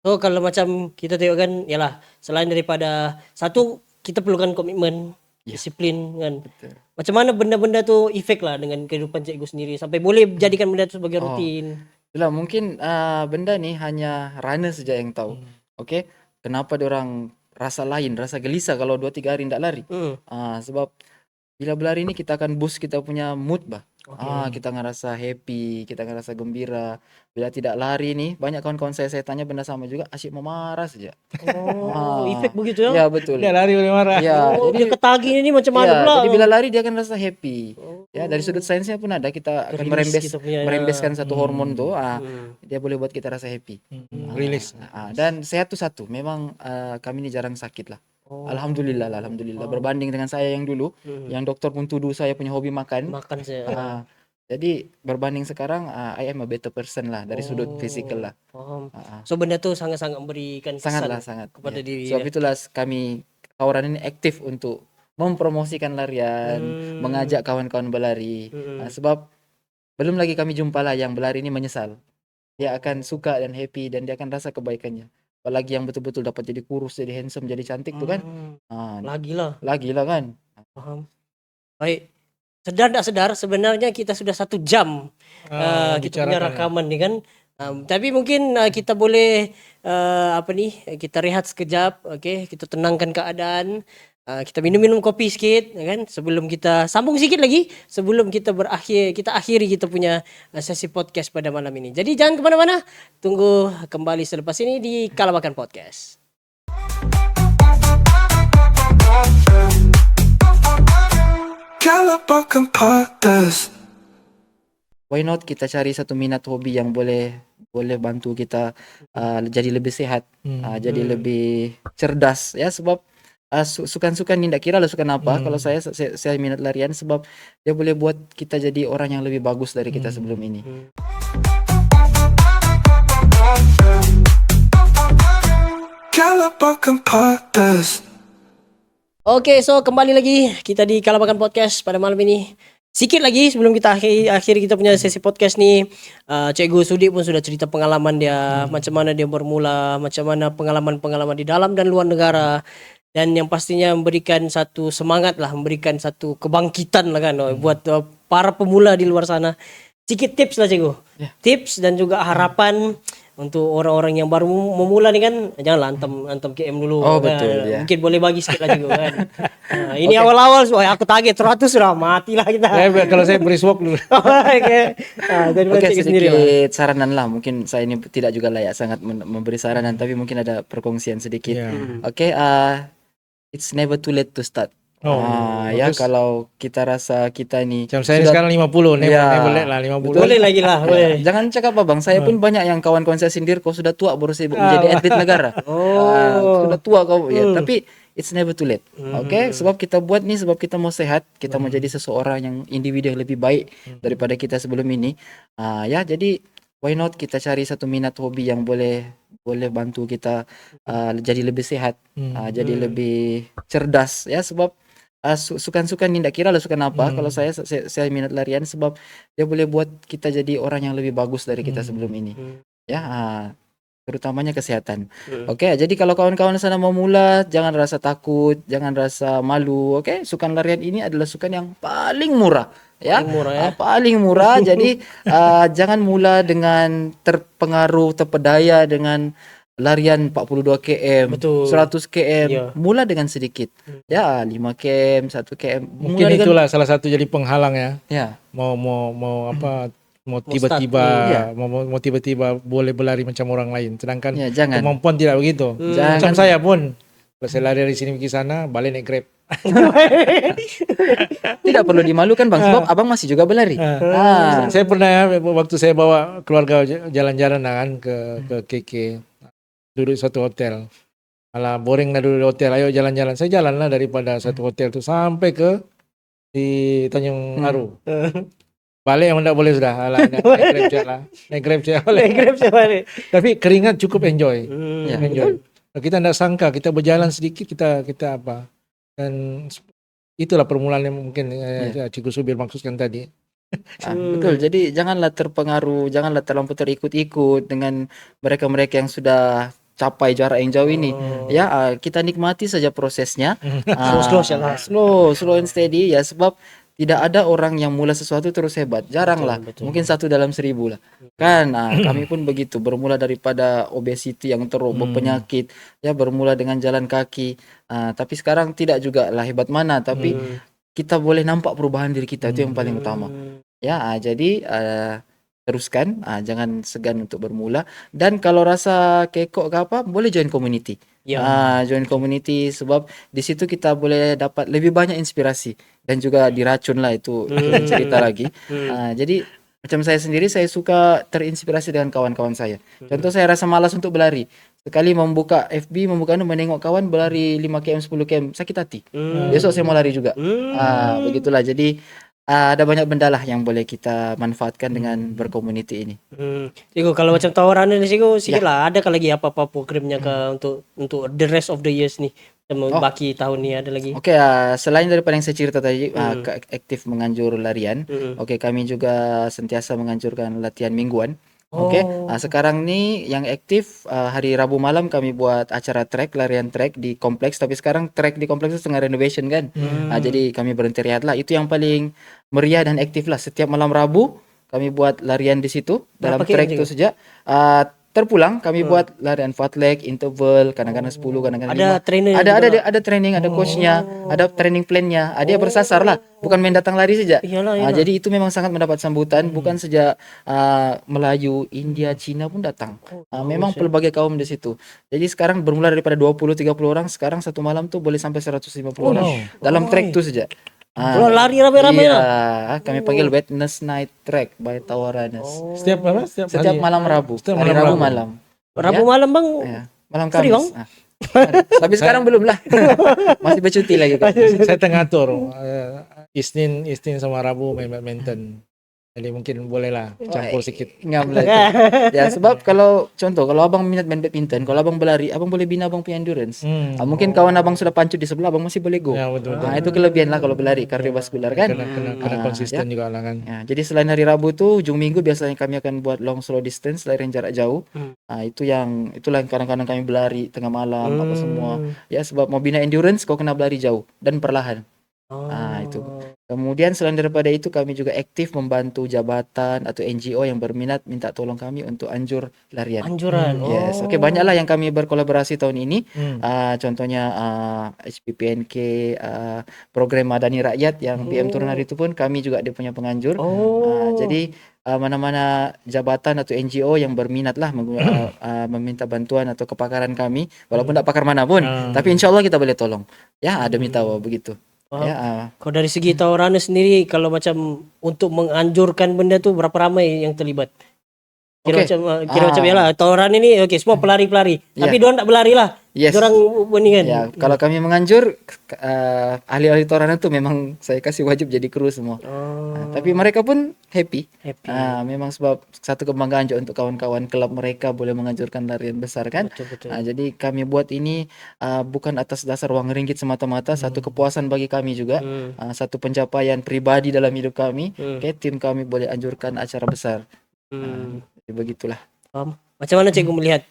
So kalau macam kita tengok kan, yalah, selain daripada satu kita perlukan komitmen, Ya. disiplin kan. Betul. Macam mana benda-benda tu efek lah dengan kehidupan cikgu sendiri sampai boleh jadikan benda tu sebagai Oh. rutin. Itulah mungkin benda ni hanya runner saja yang tahu. Okey, kenapa diorang rasa lain, rasa gelisah kalau 2-3 hari tidak lari? Hmm. Sebab bila berlari ni kita akan boost kita punya mood bah. Okey. Kita ngerasa happy, kita ngerasa gembira. Bila tidak lari ni, banyak kawan-kawan saya tanya benda sama juga, asyik memarah saja. Oh, efek begitu ya. Ya betul. Dia lari boleh marah. Ya, Oh, dia jadi ketagih ni macam mana ya, pula? jadi bila lari dia akan rasa happy. Oh. Ya, dari sudut sainsnya pun ada, kita akan Release kita punya, merembeskan satu hormon tu, Hmm. dia boleh buat kita rasa happy. Rilis. Dan sehat tu satu, memang kami ni jarang sakit lah. Oh. Alhamdulillah lah, alhamdulillah. Berbanding dengan saya yang dulu, yang doktor pun tuduh saya punya hobi makan. Makan saya. Jadi berbanding sekarang, I am a better person lah dari sudut physical lah. Faham. So benda tu sangat-sangat memberikan kesan Sangatlah sangat. kepada Ya. diri. Sebab itulah kami kawaran ini aktif untuk mempromosikan larian, mengajak kawan-kawan berlari. Sebab belum lagi kami jumpa lah yang berlari ini menyesal. Dia akan suka dan happy dan dia akan rasa kebaikannya. Apalagi yang betul-betul dapat jadi kurus, jadi handsome, jadi cantik tu kan. Lagilah. Lagilah kan. Faham. Baik. Sedar tak sedar sebenarnya kita sudah 1 jam kita punya rakaman ni kan. Tapi mungkin kita boleh kita rehat sekejap, okey, kita tenangkan keadaan, kita minum-minum kopi sikit kan sebelum kita sambung sikit lagi sebelum kita akhiri kita punya sesi podcast pada malam ini. Jadi jangan ke mana-mana, tunggu kembali selepas ini di Kalabakan Podcast. Kalabakan Podcast. Why not kita cari satu minat hobi yang boleh bantu kita jadi lebih sehat, jadi lebih cerdas ya, sebab sukan-sukan ni tak kira lah sukan apa. Kalau saya minat larian sebab dia boleh buat kita jadi orang yang lebih bagus dari kita sebelum ini. Kalabakan Podcast. Okey, so kembali lagi kita di Kalabakan Podcast pada malam ini. Sikit lagi sebelum kita akhiri kita punya sesi podcast ni, Cikgu Sudi pun sudah cerita pengalaman dia, macam mana dia bermula, macam mana pengalaman-pengalaman di dalam dan luar negara, dan yang pastinya memberikan satu semangat lah, memberikan satu kebangkitan lah kan buat para pemula di luar sana. Sikit tips lah Cikgu, tips dan juga harapan untuk orang-orang yang baru memula ni kan, janganlah antam KM dulu. Oh kan. betul ya. Mungkin boleh bagi sikit lah juga kan. Ini awal-awal aku target 100 sudah matilah kita. Kalau saya beri swap dulu. Okey, sedikit saranan lah. Mungkin saya ini tidak juga layak sangat memberi saranan, tapi mungkin ada perkongsian sedikit. Okey, it's never too late to start. Ya, kalau kita rasa kita ni Macam saya ni sekarang 50, never let lah 50. Boleh lagi lah, boleh. Jangan cakap apa bang, saya pun banyak yang kawan-kawan saya sindir, kau sudah tua baru sibuk menjadi atlet negara. Sudah tua kau ya, tapi it's never too late. Okay, sebab kita buat ni sebab kita mau sehat, kita mau jadi seseorang yang individu yang lebih baik daripada kita sebelum ini. Ya, jadi why not kita cari satu minat hobi yang boleh bantu kita jadi lebih sehat, jadi lebih cerdas ya, sebab sukan-sukan ni tak kira lah sukan apa. Kalau saya minat larian sebab dia boleh buat kita jadi orang yang lebih bagus dari kita sebelum ini. Ya, terutamanya kesehatan. Okey, jadi kalau kawan-kawan sana mau mula, jangan rasa takut, jangan rasa malu. Okey, sukan larian ini adalah sukan yang paling murah. Ya, paling murah. Jadi jangan mula dengan terpedaya dengan larian 42 km, Betul. 100 km, Ya. mula dengan sedikit. Ya, 5 km, 1 km. Mungkin itulah salah satu jadi penghalang ya. Ya. Mau tiba-tiba mau tiba-tiba boleh berlari macam orang lain. Sedangkan Ya, jangan. kemampuan tidak begitu. Jangan. Macam saya pun. Kalau saya lari dari sini pergi sana, balik naik Grab. Tidak perlu dimalukan bang, sebab abang masih juga berlari. Saya pernah ya, waktu saya bawa keluarga jalan-jalan kan ke KK, duduk satu hotel. Alah, boring lah duduk di hotel, ayo jalan-jalan. Saya jalan lah daripada satu hotel tu sampai ke di Tanjung Aru. Balik yang tidak boleh sudah. Alah, naik Grab je lah. Naik Grab je balik. Tapi keringat cukup enjoy. Ya. Enjoy. Kita tidak sangka, kita berjalan sedikit, kita apa. Dan itulah permulaan yang mungkin Cikgu Subir maksudkan tadi. Betul. Jadi janganlah terpengaruh, janganlah terlampau terikut-ikut dengan mereka-mereka yang sudah capai jarak yang jauh ini. Oh. Ya, kita nikmati saja prosesnya. Slow-slow saja lah. Slow and steady ya, sebab tidak ada orang yang mula sesuatu terus hebat. Jarang lah. Betul. Mungkin 1 dalam 1000 lah. Kan, kami pun begitu. Bermula daripada obesity yang teruk, berpenyakit, ya bermula dengan jalan kaki. Tapi sekarang tidak juga lah hebat mana. Tapi kita boleh nampak perubahan diri kita, itu yang paling utama. Ya, jadi teruskan, jangan segan untuk bermula. Dan kalau rasa kekok ke apa, boleh join community. Ya. Join community sebab di situ kita boleh dapat lebih banyak inspirasi dan juga diracun lah, itu lain cerita lagi. Jadi macam saya sendiri, saya suka terinspirasi dengan kawan-kawan saya. Contoh, saya rasa malas untuk berlari. Sekali membuka FB, menengok kawan berlari 5 km, 10 km, sakit hati. Besok saya mau lari juga. Begitulah. Jadi ada banyak benda lah yang boleh kita manfaatkan dengan berkomuniti ini. Cikgu, kalau macam tawaran ni cikgu, sikit lah, ada lagi apa-apa programnya ke untuk the rest of the years ni? Baki tahun ni ada lagi? Okey, selain daripada yang saya cerita tadi, aktif menganjur larian, okey, kami juga sentiasa menganjurkan latihan mingguan. Okey, sekarang ni yang aktif, hari Rabu malam kami buat acara larian track di kompleks, tapi sekarang track di kompleks itu tengah renovation kan. Jadi kami berhenti rehat lah. Itu yang paling meriah dan aktif lah. Setiap malam Rabu kami buat larian di situ dalam Berapa track kilo, itu saja. Terpulang kami buat larian fartlek, interval, kadang-kadang 10, kadang-kadang 5. Ada trainer Ada training, ada coachnya, ada training plannya. Dia bersasar lah, bukan main datang lari saja. Iyalah. Jadi itu memang sangat mendapat sambutan, bukan saja Melayu, India, Cina pun datang. Memang pelbagai kaum di situ. Jadi sekarang bermula daripada 20-30 orang, sekarang satu malam tuh boleh sampai 150 orang dalam track itu saja. Kalau lari ramai-ramai lah. Iya, kami panggil Witness Night Track by Tawaranas. Setiap apa? Setiap malam Rabu. Setiap Hari malam Rabu Rabu. malam. Rabu malam bang, Ya, malam Free, Kamis. Tapi sekarang belum lah. Masih bercuti lagi kok. Saya tengah atur Isnin sama Rabu main badminton. Jadi mungkin bolehlah campur sikit. Ngam lah itu. Ya, sebab kalau abang minat main badminton, kalau abang berlari, abang boleh bina abang punya endurance. Mungkin kawan abang sudah pancut di sebelah, abang masih boleh go. Ya, betul. Itu kelebihan lah kalau berlari kardiovaskular kan. Kena konsisten juga lah kan. Ya, jadi selain hari Rabu tuh, ujung minggu biasanya kami akan buat long slow distance, larian jarak jauh. Itulah yang kadang-kadang kami berlari tengah malam apa semua. Ya, sebab mau bina endurance kau kena berlari jauh dan perlahan. Itu. Kemudian selain daripada itu, kami juga aktif membantu jabatan atau NGO yang berminat minta tolong kami untuk anjur larian. anjuran. Yes, okey, banyaklah yang kami berkolaborasi tahun ini. Contohnya HPPNK, program Madani Rakyat yang PM turun hari itu pun kami juga dia punya penganjur. Jadi mana-mana jabatan atau NGO yang berminat lah meminta bantuan atau kepakaran kami, walaupun tak pakar mana pun, tapi insyaAllah kita boleh tolong. Ya, ada minta begitu. Ya, Kalau dari segi tawaran sendiri, kalau macam untuk menganjurkan benda tu, berapa ramai yang terlibat? Kira macam yalah, tawaran ini semua pelari-pelari. Tapi diorang tak berlari lah. Yes. Diorang ni kan. Ya, kalau kami menganjur, ahli-ahli toranan tu memang saya kasih wajib jadi kru semua. Tapi mereka pun happy. Memang sebab satu kebanggaan juga untuk kawan-kawan kelab mereka boleh menganjurkan larian besar kan. Betul. Jadi kami buat ini bukan atas dasar wang ringgit semata-mata, satu kepuasan bagi kami juga, satu pencapaian pribadi dalam hidup kami. Tim kami boleh anjurkan acara besar. Jadi begitulah. Faham. Macam mana cikgu melihat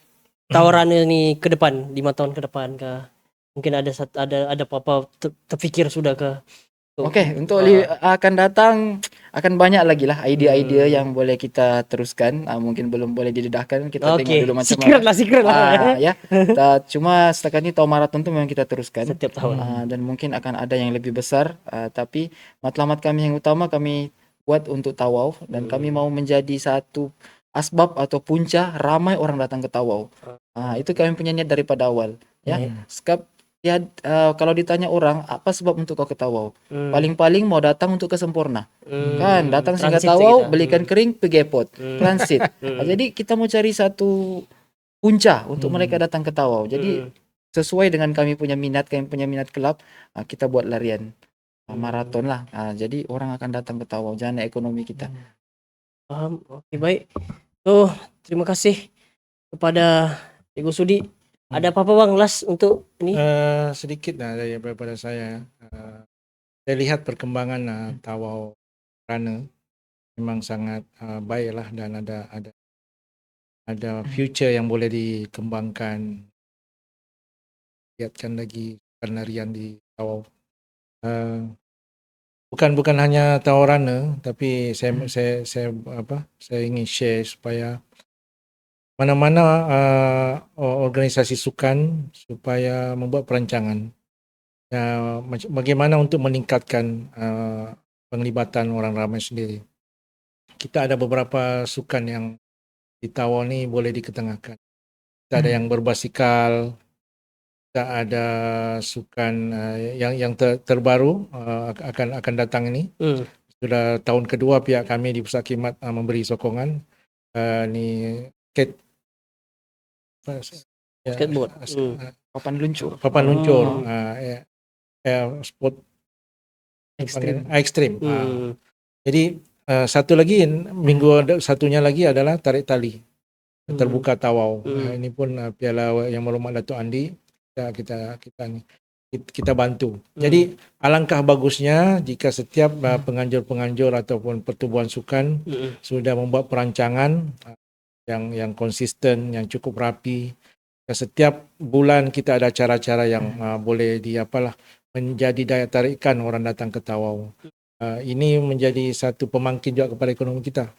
tawaran ni ke depan, 5 tahun ke depan ke? Mungkin ada apa-apa terfikir sudah ke? Okey, untuk akan datang akan banyak lagi lah idea-idea yang boleh kita teruskan. Mungkin belum boleh didedahkan, kita tengok dulu macam mana. Secret lah. Ya. Cuma setakat ni tahun maraton tu memang kita teruskan. Setiap tahun. Dan mungkin akan ada yang lebih besar, tapi matlamat kami yang utama kami buat untuk Tawau, dan kami mau menjadi satu asbab atau punca ramai orang datang ke Tawau. Itu kami punya niat daripada awal. Ya, kalau ditanya orang apa sebab untuk kau ke Tawau, paling-paling mau datang untuk ke Sempurna. Kan, datang singgah Tawau, belikan kering, pergi airport, transit. Jadi kita mau cari satu punca untuk mereka datang ke Tawau. Jadi sesuai dengan kami punya minat kelab, kita buat larian maraton lah. Jadi orang akan datang ke Tawau, jana ekonomi kita. Faham. Okey, baik. So, terima kasih kepada Cikgu Sudi. Ada apa-apa bang last untuk ini? Sedikit lah daripada saya. Saya lihat perkembangan Tawau Runner memang sangat baik lah, dan ada ada future yang boleh dikembangkan, lihatkan lagi penarian di Tawau. Bukan hanya Tawarana, tapi saya ingin share supaya mana-mana organisasi sukan supaya membuat perancangan bagaimana untuk meningkatkan penglibatan orang ramai sendiri. Kita ada beberapa sukan yang di Tawau ni boleh diketengahkan. Kita ada yang berbasikal, kita ada sukan yang terbaru akan datang ini. Sudah tahun kedua pihak kami di Pusat Khidmat memberi sokongan ni Skateboard. Papan luncur. Sport Ekstrim. ekstrim. Jadi satu lagi minggu satunya lagi adalah tarik tali terbuka Tawau. Ini pun piala yang berhormat Datuk Andi kita bantu. Jadi alangkah bagusnya jika setiap penganjur-penganjur ataupun pertubuhan sukan sudah membuat perancangan yang konsisten, yang cukup rapi. Setiap bulan kita ada cara-cara yang boleh menjadi daya tarikan orang datang ke Tawau. Ini menjadi satu pemangkin juga kepada ekonomi kita.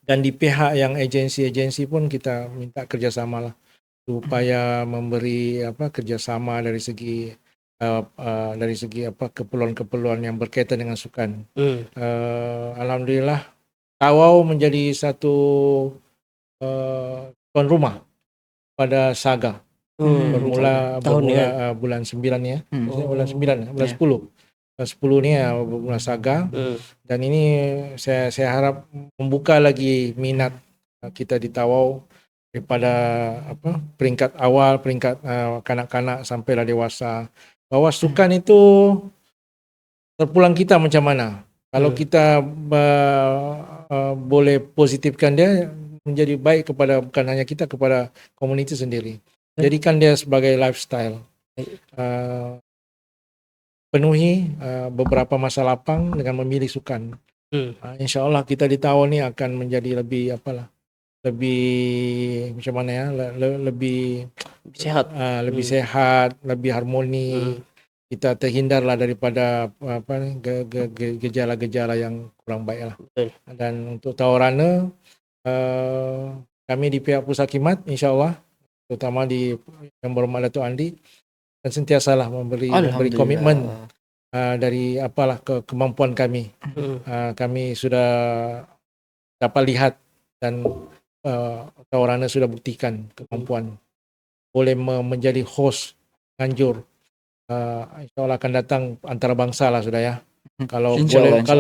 Dan di pihak yang agensi-agensi pun kita minta kerjasama lah supaya memberi kerjasama dari segi keperluan-keperluan yang berkaitan dengan sukan. Alhamdulillah Tawau menjadi satu tuan rumah pada Saga. Bermula bulan 9 ya. Bulan 9, bulan 10. Bulan 10 ni bermula Saga. Dan ini saya harap membuka lagi minat kita di Tawau daripada peringkat awal, peringkat kanak-kanak sampailah dewasa. Bahawa sukan itu terpulang kita macam mana. Kalau kita boleh positifkan dia menjadi baik kepada bukan hanya kita, kepada komuniti sendiri. Jadikan dia sebagai lifestyle. Penuhi beberapa masa lapang dengan memilih sukan. InsyaAllah kita di Tawau ni akan menjadi lebih macam mana ya, lebih sehat, lebih harmoni. Kita terhindarlah daripada gejala-gejala yang kurang baik lah. Dan untuk Tawarana, kami di pihak Pusat Khidmat insyaAllah, terutama di yang berhormat Datuk Andi, dan sentiasalah memberi komitmen dari kemampuan kami. Kami sudah dapat lihat dan Tawarana sudah buktikan kemampuan boleh menjadi host nganjur. InsyaAllah akan datang antarabangsa lah sudah ya. Kalau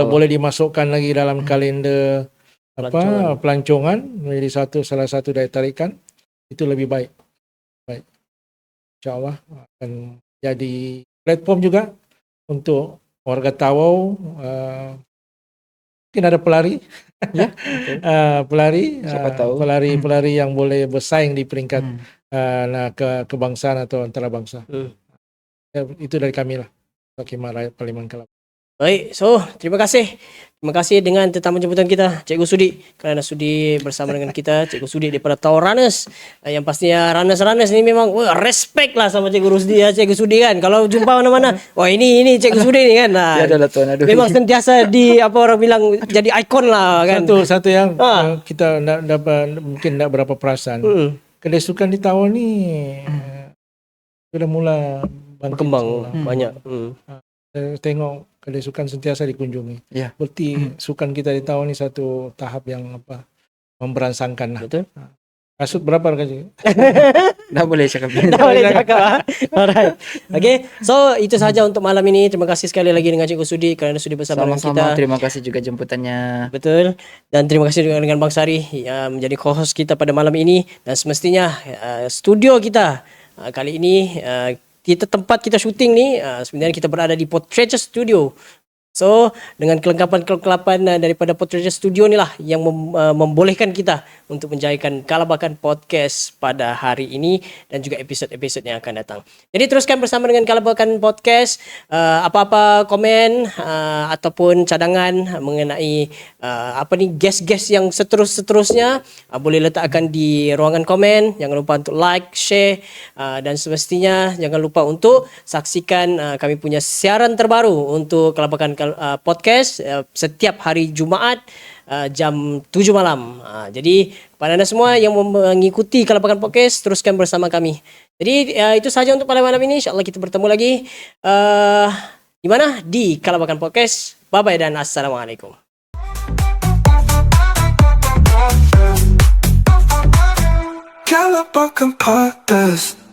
boleh dimasukkan lagi dalam kalender pelancongan menjadi salah satu daya tarikan, itu lebih baik. InsyaAllah akan jadi platform juga untuk warga Tawau. Mungkin ada pelari, Siapa tahu. pelari yang boleh bersaing di peringkat kebangsaan atau antarabangsa. Itu dari kami lah, Khidmat Rakyat Parlimen Kelab. Baik, so terima kasih dengan tetamu jemputan kita, Cikgu Sudi, kerana sudi bersama dengan kita. Cikgu Sudi daripada Tawau Runners. Yang pastinya runners ni memang respect lah sama Cikgu Rusdi ya, Cikgu Sudi kan. Kalau jumpa mana-mana, wah ini Cikgu Sudi ni kan. Ya adalah tuan, aduh. Memang sentiasa orang bilang jadi ikon lah kan. Satu yang kita mungkin tak berapa perasan. Kedai sukan di Tawau ni sudah mula berkembang banyak. Saya tengok kedai sukan sentiasa dikunjungi. Ya. Berarti sukan kita di Tawau ni satu tahap yang memberangsangkan lah. Betul. Kasut berapa harganya? Dah boleh cakap. Alright. Okay. So itu sahaja untuk malam ini. Terima kasih sekali lagi dengan Cikgu Sudi kerana sudi bersama dengan kita. Sama-sama. Terima kasih juga jemputannya. Betul. Dan terima kasih juga dengan Bang Sari yang menjadi co-host kita pada malam ini. Dan semestinya studio kita kali ini tempat kita syuting ni sebenarnya kita berada di Portrait Studio. So dengan kelengkapan daripada Potreja Studio ni lah yang membolehkan kita untuk menjayakan Kalabakan Podcast pada hari ini dan juga episod-episod yang akan datang. Jadi teruskan bersama dengan Kalabakan Podcast. Apa-apa komen ataupun cadangan mengenai guest-guest yang seterusnya boleh letakkan di ruangan komen. Jangan lupa untuk like, share dan semestinya jangan lupa untuk saksikan kami punya siaran terbaru untuk Kalabakan Podcast setiap hari Jumaat jam 7 malam. Jadi kepada anda semua yang mengikuti Kalabakan Podcast, teruskan bersama kami. Jadi itu sahaja untuk pada malam ini. InsyaAllah kita bertemu lagi di mana? Di Kalabakan Podcast. Bye-bye dan Assalamualaikum. Kalabakan Podcast.